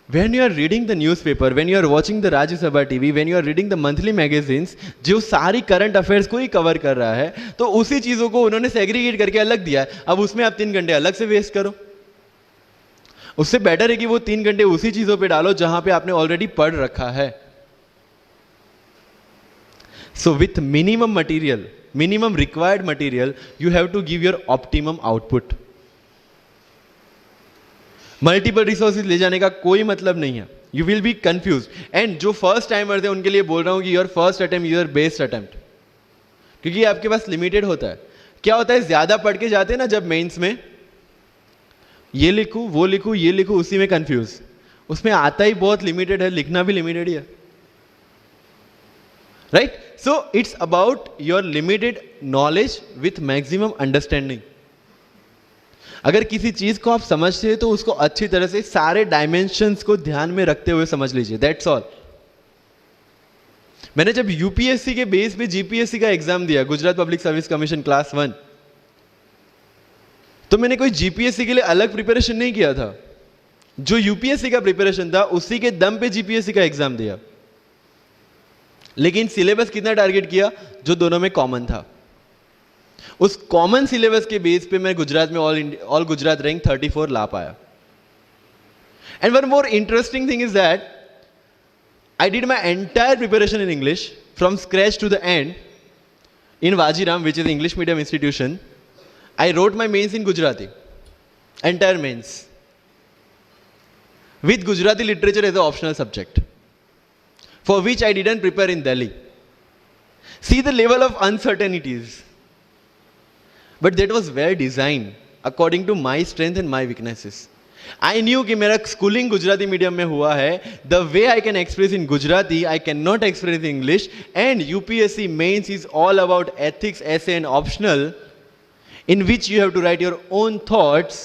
When you are reading the newspaper, when you are watching the Rajya Sabha TV, when you are reading the monthly magazines, जो सारी करंट अफेयर्स को ही कवर कर रहा है, तो उसी चीजों को उन्होंने सेग्रीगेट करके अलग दिया है। अब उसमें आप 3 घंटे अलग से वेस्ट करो, उससे बेटर है कि वो 3 घंटे उसी चीजों पे डालो जहां पे आपने ऑलरेडी पढ़ रखा है। So with minimum material, minimum required material, you have to give your optimum output. Multiple resources ले जाने का कोई मतलब नहीं है, you will be confuse. And जो फर्स्ट टाइमर्स है उनके लिए बोल रहा हूं कि your first attempt your best attempt, क्योंकि आपके पास लिमिटेड होता है। क्या होता है, ज्यादा पढ़ के जाते हैं ना जब मेंस में, ये लिखूं वो लिखूं ये लिखूं, उसी में कंफ्यूज, उसमें आता ही बहुत लिमिटेड है, लिखना भी लिमिटेड ही है, right? So it's about your limited knowledge with maximum understanding. अगर किसी चीज को आप समझते हैं तो उसको अच्छी तरह से सारे डायमेंशंस को ध्यान में रखते हुए समझ लीजिए, दैट्स ऑल। मैंने जब यूपीएससी के बेस पे जीपीएससी का एग्जाम दिया, Gujarat public service commission class 1, तो मैंने कोई जीपीएससी के लिए अलग प्रिपरेशन नहीं किया था। जो यूपीएससी का प्रिपरेशन था उसी के दम पे जीपीएससी का एग्जाम दिया, लेकिन सिलेबस कितना टारगेट किया, जो दोनों में कॉमन था। उस कॉमन सिलेबस के बेस पे मैं गुजरात में ऑल गुजरात रैंक 34 ला पाया। And one more interesting thing is that I did my entire preparation in English from scratch to the end in Vajiram, which is English medium institution. I wrote my mains in Gujarati, entire mains, with Gujarati literature as an optional subject, for which I didn't prepare in Delhi. See the level of uncertainties. But that was well designed according to my strength and my weaknesses. I knew कि मेरा schooling Gujarati medium में हुआ है, the way I can express in Gujarati, I cannot express in English, and UPSC mains is all about ethics, essay and optional, in which you have to write your own thoughts.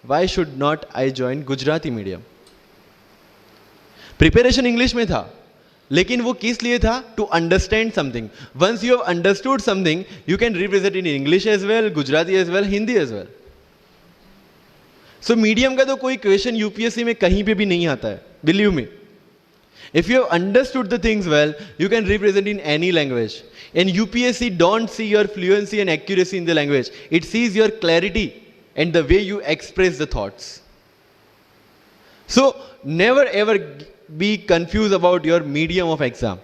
Why should not I join Gujarati medium? Preparation English में था, लेकिन वो किस लिए था? To understand something. Once you have understood something, you can represent in English as well, Gujarati as well, Hindi as well. So medium का तो कोई क्वेश्चन यूपीएससी में कहीं पे भी नहीं आता है, believe me. If you have understood the things well, you can represent in any language. And UPSC don't see your fluency and accuracy in the language. It sees your clarity and the way you express the thoughts. So never ever be confused about your medium of exam.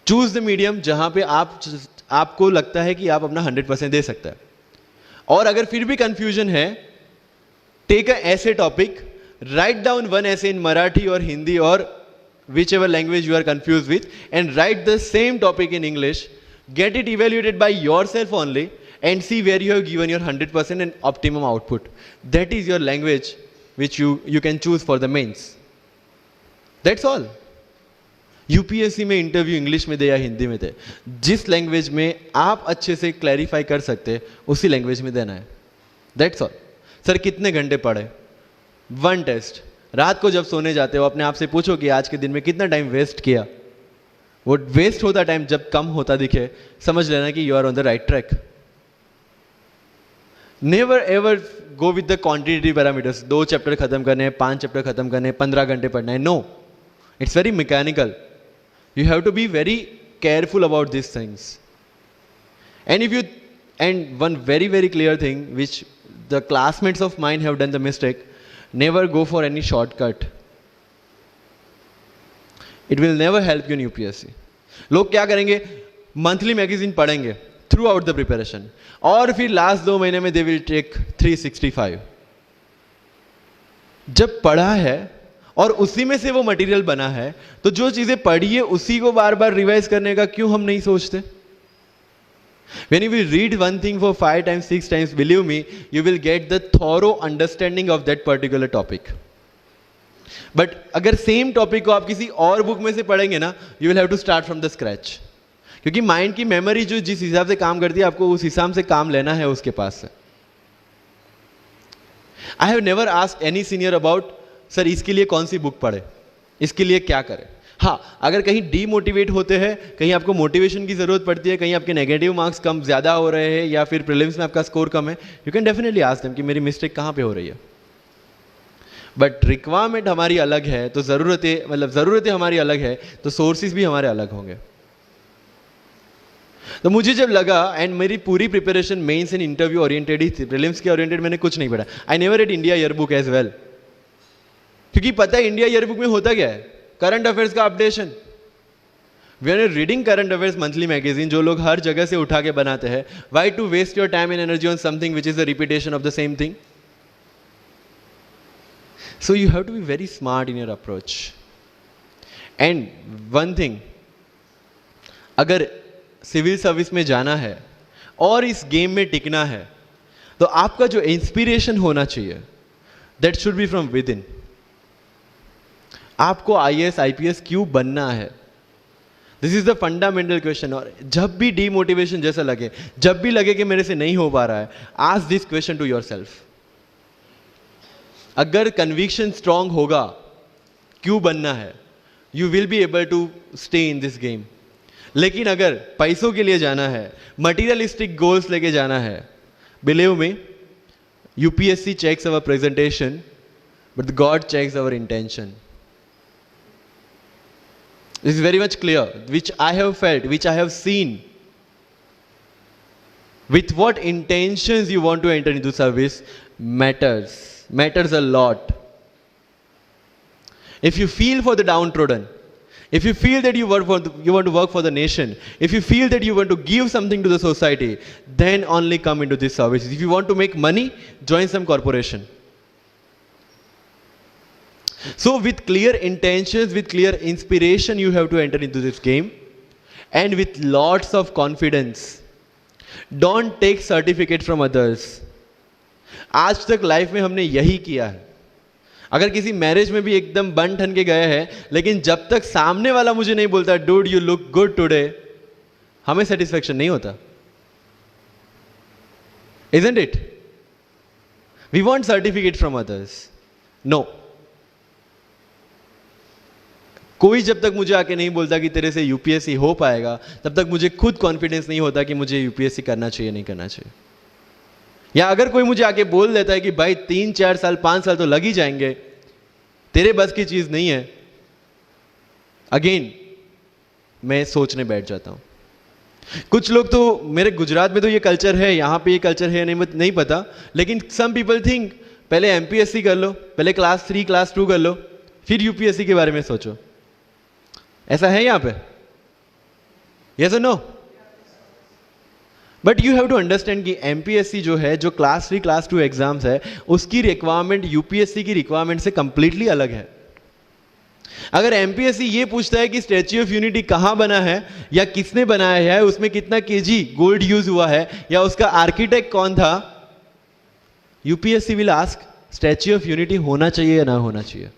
Choose the medium जहां पे आपको लगता है कि आप अपना 100% दे सकता है। और अगर फिर भी confusion है, take a essay topic, write down one essay in Marathi or Hindi or whichever language you are confused with, and write the same topic in English. Get it evaluated by yourself only and see where you have given your 100% and optimum output. That is your language which you can choose for the mains. That's all. UPSC में interview English में दे या हिंदी में दे, जिस language में आप अच्छे से clarify कर सकते उसी लैंग्वेज में देना है, दैट्स ऑल। सर कितने घंटे पढ़े? 1 टेस्ट। रात को जब सोने जाते हो अपने आप से पूछो कि आज के दिन में कितना टाइम वेस्ट किया। वो वेस्ट होता टाइम जब कम होता दिखे, समझ लेना कि you are on the right track. Never ever go with the quantity parameters. 2 chapter खत्म करने हैं, 5 चैप्टर खत्म करने हैं, 15 घंटे पढ़ना है। No, it's very mechanical. You have to be very careful about these things. And one very clear thing which the classmates of mine have done the mistake, never go for any shortcut. It will never help you in UPSC. लोग क्या करेंगे? Monthly magazine पढ़ेंगे through out the preparation, और फिर last 2 महीने में they will take 365। जब पढ़ा है और उसी में से वो मटेरियल बना है, तो जो चीजें पढ़ी है उसी को बार बार रिवाइज करने का क्यों हम नहीं सोचते? When you will read one thing for 5 times, 6 times, believe me, you will get the thorough understanding of that particular topic. But अगर सेम टॉपिक को आप किसी और बुक में से पढ़ेंगे ना, you will have to start from the scratch. क्योंकि माइंड की मेमोरी जो जिस हिसाब से काम करती है, आपको उस हिसाब से काम लेना है उसके पास से। I have never asked any senior about sir इसके लिए कौन सी बुक पढ़े, इसके लिए क्या करें। हाँ, अगर कहीं डीमोटिवेट होते हैं, कहीं आपको मोटिवेशन की जरूरत पड़ती है, कहीं आपके नेगेटिव मार्क्स कम ज़्यादा हो रहे हैं या फिर प्रीलिम्स में आपका स्कोर कम है, you can definitely ask them कि मेरी मिस्टेक कहाँ पे हो रही है। बट रिक्वायरमेंट हमारी अलग है, तो ज़रूरतें हमारी अलग है, तो सोर्सेज भी हमारे अलग होंगे। तो मुझे जब लगा, एंड मेरी पूरी preparation mains and interview oriented ही थी, प्रीलिम्स के ओरिएंटेड मैंने कुछ नहीं पढ़ा। I never read India year book as well, क्योंकि पता है इंडिया ईयर बुक में होता क्या है? करंट अफेयर्स का updation. We are reading current affairs monthly magazine, जो लोग हर जगह से उठा के बनाते हैं। Why to waste your time and energy on something which is the repetition of the same thing? So you have to be very smart in your approach. And one thing, अगर सिविल सर्विस में जाना है और इस game में टिकना है, तो आपका जो इंस्पिरेशन होना चाहिए, that should be from with in. आपको IAS IPS क्यों बनना है? This is the fundamental question. और जब भी डीमोटिवेशन जैसा लगे, जब भी लगे कि मेरे से नहीं हो पा रहा है, ask this question to yourself. अगर कन्विक्शन स्ट्रांग होगा क्यों बनना है, you will be able to stay in this game. लेकिन अगर पैसों के लिए जाना है, मटीरियलिस्टिक गोल्स लेके जाना है, believe me, UPSC checks our presentation, but God checks our intention. This is very much clear, which I have felt, which I have seen. With what intentions you want to enter into service matters a lot. If you feel for the downtrodden, if you feel that you want to work for the nation, if you feel that you want to give something to the society, then only come into this service. If you want to make money, join some corporation. So with clear intentions, with clear inspiration, you have to enter into this game, and with lots of confidence. Don't take certificate from others. आज तक life में हमने यही किया है। अगर किसी marriage में भी एकदम बन ठन के गए हैं, लेकिन जब तक सामने वाला मुझे नहीं बोलता dude you look good today, हमें सेटिस्फेक्शन नहीं होता। Isn't it? We want certificate from others. No. कोई जब तक मुझे आके नहीं बोलता कि तेरे से यूपीएससी हो पाएगा, तब तक मुझे खुद कॉन्फिडेंस नहीं होता कि मुझे यूपीएससी करना चाहिए नहीं करना चाहिए। या अगर कोई मुझे आके बोल देता है कि भाई 3, 4 साल 5 साल तो लग ही जाएंगे, तेरे बस की चीज नहीं है, अगेन मैं सोचने बैठ जाता हूं। कुछ लोग तो, मेरे गुजरात में तो ये कल्चर है, यहां पे ये कल्चर है नहीं पता, लेकिन सम पीपल थिंक पहले एमपीएससी कर लो, पहले क्लास 3 क्लास 2 कर लो, फिर यूपीएससी के बारे में सोचो। ऐसा है यहां पे? यस और no? But you have to understand कि एमपीएससी जो है, जो क्लास 3 क्लास 2 एग्जाम्स है, उसकी रिक्वायरमेंट यूपीएससी की रिक्वायरमेंट से कंप्लीटली अलग है। अगर एमपीएससी ये पूछता है कि स्टैच्यू ऑफ यूनिटी कहां बना है या किसने बनाया है, उसमें कितना केजी गोल्ड यूज हुआ है, या उसका आर्किटेक्ट कौन था, UPSC will ask statue of unity होना चाहिए या ना होना चाहिए।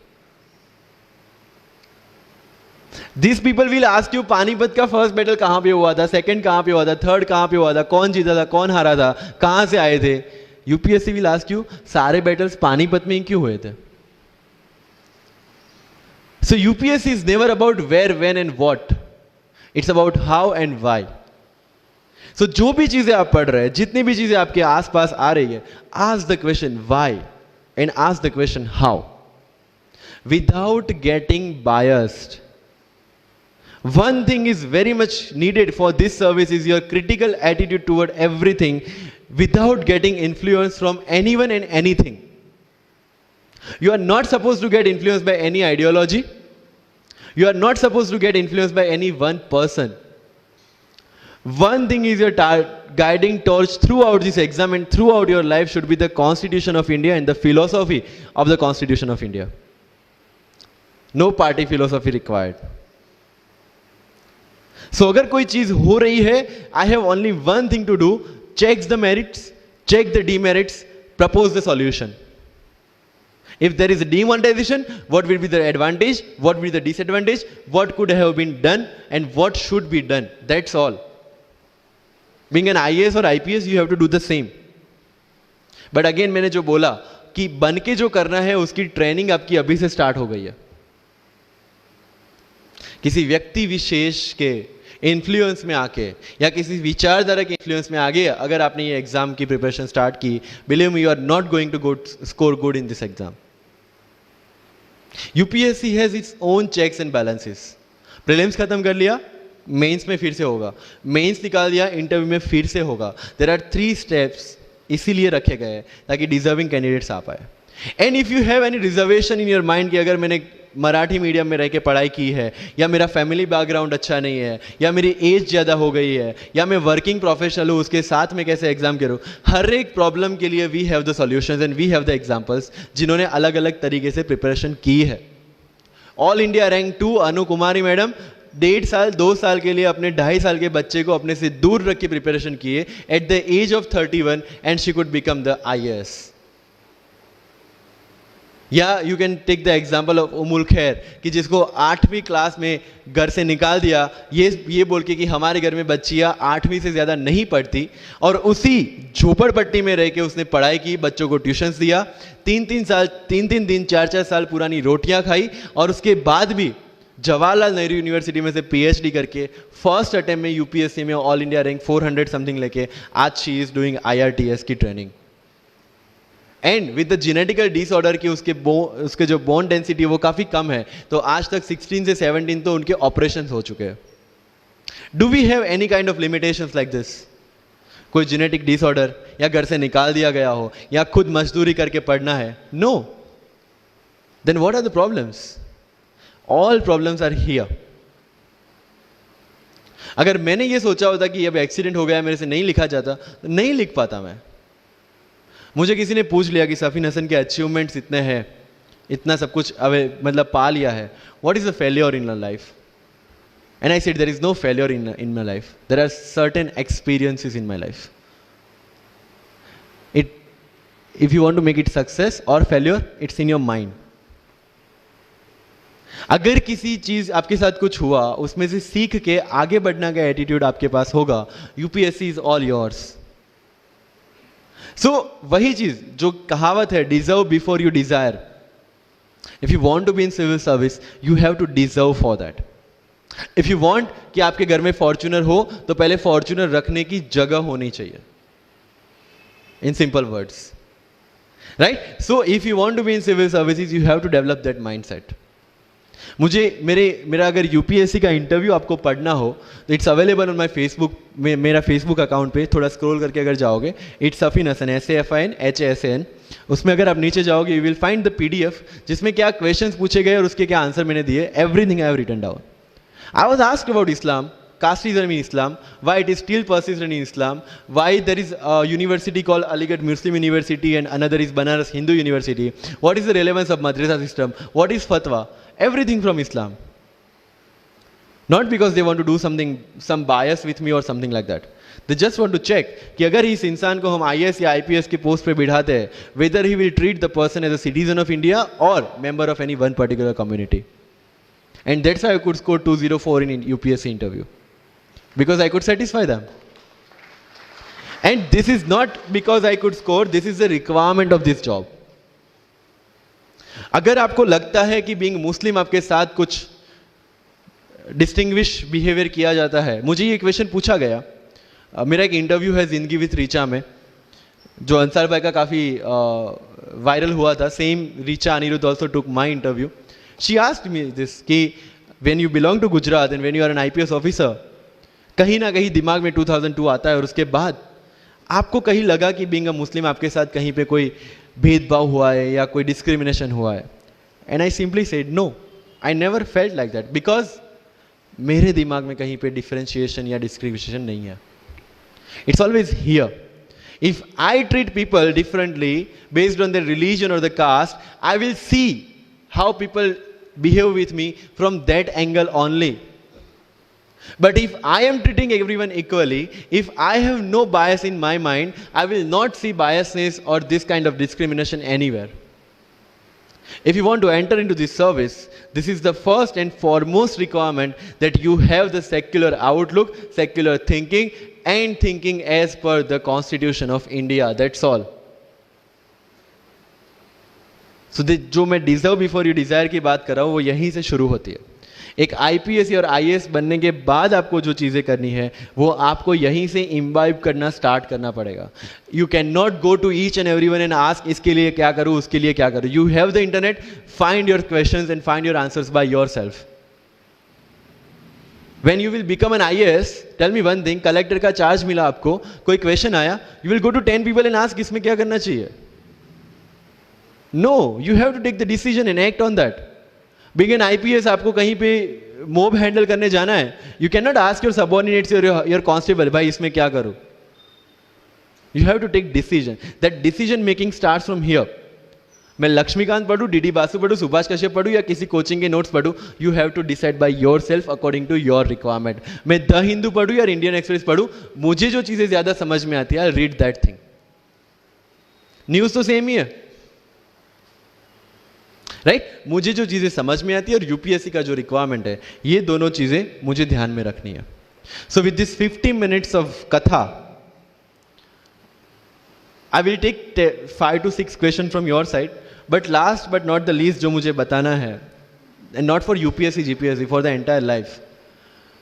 This people will ask you Panipat का फर्स्ट बैटल कहां पे हुआ था, सेकंड कहां पे हुआ था, थर्ड कहां पे हुआ था, कौन जीता था, कौन हारा था, कहां से आए थे. यूपीएससी विल आस्क यू सारे बैटल्स पानीपत में ही क्यों हुए थे. So UPSC is never about where, when and what, it's about how and why. So जो भी चीजें आप पढ़ रहे हैं, जितनी भी चीजें आपके आसपास आ रही है, ask the question why and ask the question how, without getting biased. One thing is very much needed for this service is your critical attitude toward everything without getting influence from anyone and anything. You are not supposed to get influenced by any ideology. You are not supposed to get influenced by any one person. One thing is your guiding torch throughout this exam and throughout your life should be the Constitution of India and the philosophy of the Constitution of India. No party philosophy required. So अगर कोई चीज हो रही है, I have only one thing to do, check the merits, check the demerits, propose the solution. If there is a demonetization, what will be the advantage, what will be the disadvantage, what could have been done and what should be done. That's all. Being an IAS or IPS, you have to do the same. But again मैंने जो बोला कि बन के जो करना है उसकी ट्रेनिंग आपकी अभी से स्टार्ट हो गई है. किसी व्यक्ति विशेष के इन्फ्लुएंस में आके या किसी विचारधारा के इन्फ्लुएंस में आगे अगर आपने ये एग्जाम की प्रिपरेशन स्टार्ट की, believe me, you are not going to score good in this exam. UPSC has its own checks and balances. Prelims खत्म कर लिया, मेंस में फिर से होगा, मेंस निकाल दिया, इंटरव्यू में फिर से होगा. देयर आर 3 स्टेप्स इसीलिए रखे गए हैं ताकि डिजर्विंग कैंडिडेट्स आ पाए. And if you have any reservation in your mind कि अगर मैंने मराठी मीडियम में रह के पढ़ाई की है, या मेरा फैमिली बैकग्राउंड अच्छा नहीं है, या मेरी एज ज़्यादा हो गई है, या मैं वर्किंग प्रोफेशनल हूँ, उसके साथ में कैसे एग्जाम करूँ, हर एक प्रॉब्लम के लिए we have the solutions and we have the examples जिन्होंने अलग अलग तरीके से प्रिपरेशन की है. All India rank 2 Anu Kumari madam 1.5 साल 2 साल के लिए अपने 2.5 साल के बच्चे को अपने से दूर रख के प्रिपरेशन किए at the age of 31 and she could become the IAS. या you can take the example of Ummul Kher कि जिसको 8वीं क्लास में घर से निकाल दिया ये बोल के कि हमारे घर में बच्चियाँ 8वीं से ज़्यादा नहीं पढ़ती, और उसी झोपड़पट्टी में रह के उसने पढ़ाई की, बच्चों को ट्यूशन्स दिया, 3 दिन 4 साल पुरानी रोटियां खाई, और उसके बाद भी जवाहरलाल नेहरू यूनिवर्सिटी में से PhD करके फर्स्ट अटेम्प्ट में यूपीएससी में ऑल इंडिया रैंक 400 समथिंग लेके आज शी इज डूइंग IRTS की training. And with the genetical disorder की उसके जो बोन डेंसिटी है वो काफ़ी कम है, तो आज तक 16 से 17 तो उनके ऑपरेशन हो चुके हैं. Do we have any kind of limitations like this? कोई जेनेटिक डिसऑर्डर या घर से निकाल दिया गया हो या खुद मजदूरी करके पढ़ना है? No. Then what are the problems? All problems are here. अगर मैंने ये सोचा होता कि अब एक्सीडेंट हो गया, मेरे से नहीं लिखा जाता, तो नहीं लिख पाता मैं. मुझे किसी ने पूछ लिया कि सफीन हसन के अचीवमेंट्स इतने हैं, इतना सब कुछ मतलब पा लिया है, what is the failure in life? And I said there is no failure in my life, there are certain experiences in my life. If you want to make it success or failure, it's in your mind. अगर किसी चीज आपके साथ कुछ हुआ, उसमें से सीख के आगे बढ़ने का एटीट्यूड आपके पास होगा, UPSC is all yours. So वही चीज जो कहावत है, deserve before you desire. If you want to be in civil service, you have to deserve for that. If you want कि आपके घर में फॉर्च्यूनर हो, तो पहले फॉर्च्यूनर रखने की जगह होनी चाहिए. In simple words, right? So if you want to be in civil services, you have to develop that mindset. मेरा अगर यूपीएससी का इंटरव्यू आपको पढ़ना हो तो it's available on my Facebook में, मेरा फेसबुक अकाउंट पे थोड़ा स्क्रॉल करके अगर जाओगे, इट्स सफीन हसन, SAFIN उसमें अगर आप नीचे जाओगे, you will find the PDF जिसमें क्या क्वेश्चंस पूछे गए और उसके क्या आंसर मैंने दिए. Everything I have written down. I was asked about Islam, casteism in Islam, why it is still persistent in Islam, why there is a university called Aligarh Muslim University and another is Banaras Hindu University, what is the relevance of madrasa system, what is fatwa, everything from Islam. Not because they want to do something, some bias with me or something like that. They just want to check कि अगर इस इंसान को हम IAS या IPS के post पे बिठाते हैं, whether he will treat the person as a citizen of India or member of any one particular community. And that's how I could score 204 in UPSC interview. Because I could satisfy them. And this is not because I could score, this is the requirement of this job. अगर आपको लगता है कि being मुस्लिम आपके साथ कुछ distinguish behaviour किया जाता है, मुझे ये क्वेश्चन पूछा गया. मेरा एक इंटरव्यू है जिंदगी विथ रीचा में, जो अंसार भाई का काफ़ी वायरल हुआ था. Same Richa Anirudh also took my interview. She asked me this कि when you belong to Gujarat and when you are an IPS officer, कहीं ना कहीं दिमाग में 2002 आता है और उसके बाद आपको कहीं लगा कि बीइंग अ मुस्लिम आपके साथ कहीं पे कोई भेदभाव हुआ है या कोई डिस्क्रिमिनेशन हुआ है. And I simply said no, I never felt like that, because मेरे दिमाग में कहीं पे डिफरेंशिएशन या डिस्क्रिमिनेशन नहीं है. It's always here. If I treat people differently based on the religion or the caste, I will see how people behave with me from that angle only. But if I am treating everyone equally, if I have no bias in my mind, I will not see biasness or this kind of discrimination anywhere. If you want to enter into this service, this is the first and foremost requirement, that you have the secular outlook, secular thinking, and thinking as per the Constitution of India. That's all. So जो मैं deserve before you desire की बात कर रहा हूँ, वो यहीं से शुरू होती है. एक IPS और IAS बनने के बाद आपको जो चीज़ें करनी है वो आपको यहीं से इम्बाइब करना स्टार्ट करना पड़ेगा. You can not go to each and everyone and ask इसके लिए क्या करूँ, उसके लिए क्या करूँ. You have the internet, find your questions and find your answers by yourself. When you will become an IAS, tell me one thing, collector का charge मिला आपको, कोई क्वेश्चन आया, you will go to 10 people and ask इसमें क्या करना चाहिए. No, you have to take the decision and act on that. Being an IPS, आपको कहीं पे मोब हैंडल करने जाना है, you can not ask your subordinates your constable, भाई इसमें क्या करूं. You have to take decision. That decision making starts from here. मैं लक्ष्मीकांत पढ़ूं, DD बासु पढ़ूं, सुभाष कश्यप पढ़ूं या किसी कोचिंग के नोट्स पढ़ूं, you have to decide by yourself according to your requirement. मैं द हिंदू पढ़ूं या इंडियन एक्सप्रेस पढ़ूं, मुझे जो चीजें ज्यादा समझ में आती है, रीड दैट थिंग. न्यूज तो सेम ही है, राइट मुझे जो चीजें समझ में आती है और UPSC का जो रिक्वायरमेंट है, ये दोनों चीजें मुझे ध्यान में रखनी है. So with this 50 minutes of कथा, I will take 5 to 6 question from your side. But last but not the least जो मुझे बताना है, and not for UPSC GPSC, for the entire life,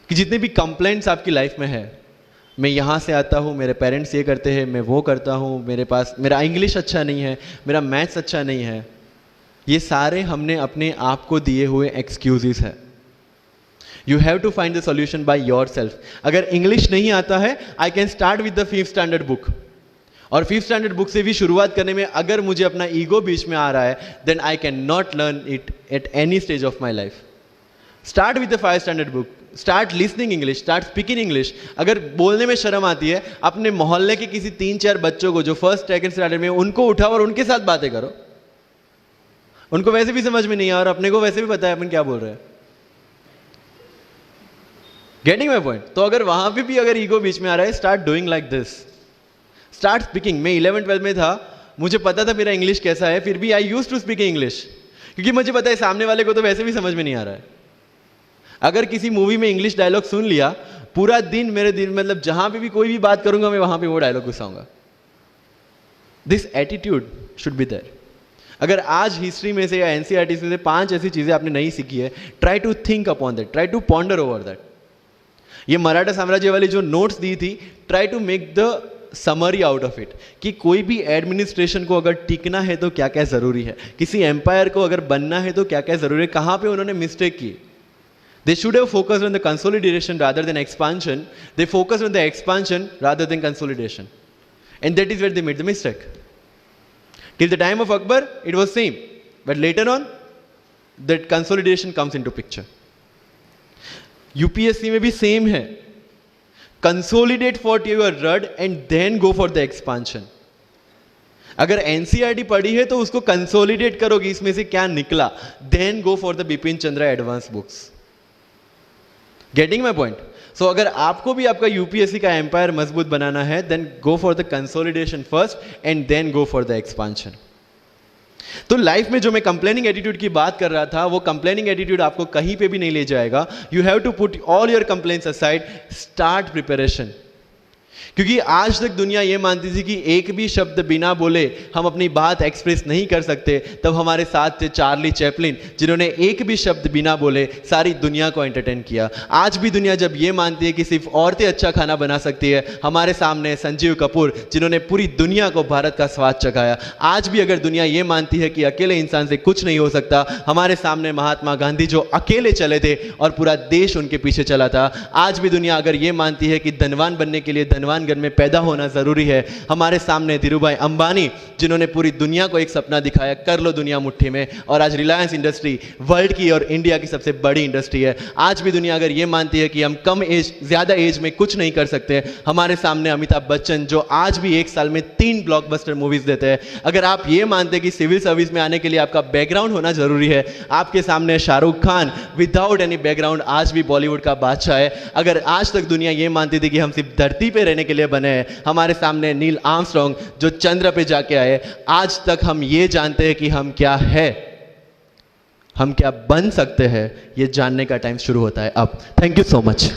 कि जितने भी कंप्लेंट्स आपकी लाइफ में है, मैं यहाँ से आता हूँ, मेरे पेरेंट्स ये करते हैं, मैं वो करता हूँ, मेरा इंग्लिश अच्छा नहीं है, मेरा मैथ्स अच्छा नहीं है, ये सारे हमने अपने आप को दिए हुए एक्सक्यूजेस है. You have to find the solution by yourself. अगर इंग्लिश नहीं आता है, I can start with the 5th standard book. और 5th स्टैंडर्ड बुक से भी शुरुआत करने में अगर मुझे अपना ईगो बीच में आ रहा है, then I can not learn it at any stage of my life. Start with the 5th standard book. Start listening English, start speaking English. अगर बोलने में शर्म आती है, अपने मोहल्ले के किसी 3-4 बच्चों को जो 1st 2nd स्टैंडर्ड में, उनको उठाओ और उनके साथ बातें करो. उनको वैसे भी समझ में नहीं आ, और अपने को वैसे भी पता है अपन क्या बोल रहे हैं. Getting my point. तो अगर वहां पे भी अगर ईगो बीच में आ रहा है, start doing like this. Start speaking. मैं 11th-12th में था, मुझे पता था मेरा इंग्लिश कैसा है, फिर भी I used to speak English, क्योंकि मुझे पता है सामने वाले को तो वैसे भी समझ में नहीं आ रहा है. अगर किसी मूवी में इंग्लिश डायलॉग सुन लिया, पूरा दिन मेरे दिन, मतलब जहां पे भी कोई भी बात करूंगा, मैं वहां पे वो डायलॉग घुसाऊंगा. This attitude should be there. अगर आज हिस्ट्री में से या NCERT में से 5 ऐसी चीजें आपने नहीं सीखी है, try to think upon that, try to ponder over that. ये मराठा साम्राज्य वाली जो नोट्स दी थी, try to make the summary out of it, कि कोई भी एडमिनिस्ट्रेशन को अगर टिकना है तो क्या क्या जरूरी है, किसी एम्पायर को अगर बनना है तो क्या क्या जरूरी है, कहां पे उन्होंने मिस्टेक की. They should have focused on the consolidation rather than expansion. They focused on the expansion rather than consolidation. And that is where they made the mistake. Till the time of Akbar, it was same. But later on, that consolidation comes into picture. UPSC में भी same है. Consolidate what you have read and then go for the expansion. अगर NCERT पढ़ी है तो उसको consolidate करो कि इसमें से क्या निकला. Then go for the Bipin Chandra advanced books. Getting my point? So अगर आपको भी आपका UPSC का एम्पायर मजबूत बनाना है, then go for the consolidation first and then go for the expansion. तो लाइफ में जो मैं कंप्लेनिंग एटीट्यूड की बात कर रहा था, वो कंप्लेनिंग एटीट्यूड आपको कहीं पे भी नहीं ले जाएगा. You have to put all your complaints aside, start preparation. क्योंकि आज तक दुनिया ये मानती थी कि एक भी शब्द बिना बोले हम अपनी बात एक्सप्रेस नहीं कर सकते. तब हमारे साथ थे चार्ली चैपलिन, जिन्होंने एक भी शब्द बिना बोले सारी दुनिया को एंटरटेन किया. आज भी दुनिया जब ये मानती है कि सिर्फ औरतें अच्छा खाना बना सकती है, हमारे सामने संजीव कपूर, जिन्होंने पूरी दुनिया को भारत का स्वाद चखाया. आज भी अगर दुनिया ये मानती है कि अकेले इंसान से कुछ नहीं हो सकता, हमारे सामने महात्मा गांधी, जो अकेले चले थे और पूरा देश उनके पीछे चला था. आज भी दुनिया अगर ये मानती है कि धनवान बनने के लिए धनवान घर में पैदा होना जरूरी है, हमारे सामने धीरूभाई अंबानी, जिन्होंने पूरी दुनिया को एक सपना दिखाया, कर लो दुनिया मुट्ठी में, और आज रिलायंस इंडस्ट्री वर्ल्ड की और इंडिया की सबसे बड़ी इंडस्ट्री है. आज भी दुनिया अगर ये मानती है कि हम कम एज, ज्यादा एज में कुछ नहीं कर सकते, हमारे सामने अमिताभ बच्चन, जो आज भी एक साल में 3 ब्लॉकबस्टर मूवीज देते हैं. अगर आप ये मानते हैं कि सिविल सर्विस में आने के लिए आपका बैकग्राउंड होना जरूरी है, आपके सामने Shahrukh Khan without any background आज भी बॉलीवुड का बादशाह है. अगर आज तक दुनिया ये मानती थी कि हम सिर्फ धरती पे रहने के लिए बने हैं, हमारे सामने नील आर्मस्ट्रॉन्ग, जो चंद्र पे जाके आए, आज तक हम ये जानते हैं कि हम क्या है, हम क्या बन सकते हैं, ये जानने का टाइम शुरू होता है अब. Thank you so much.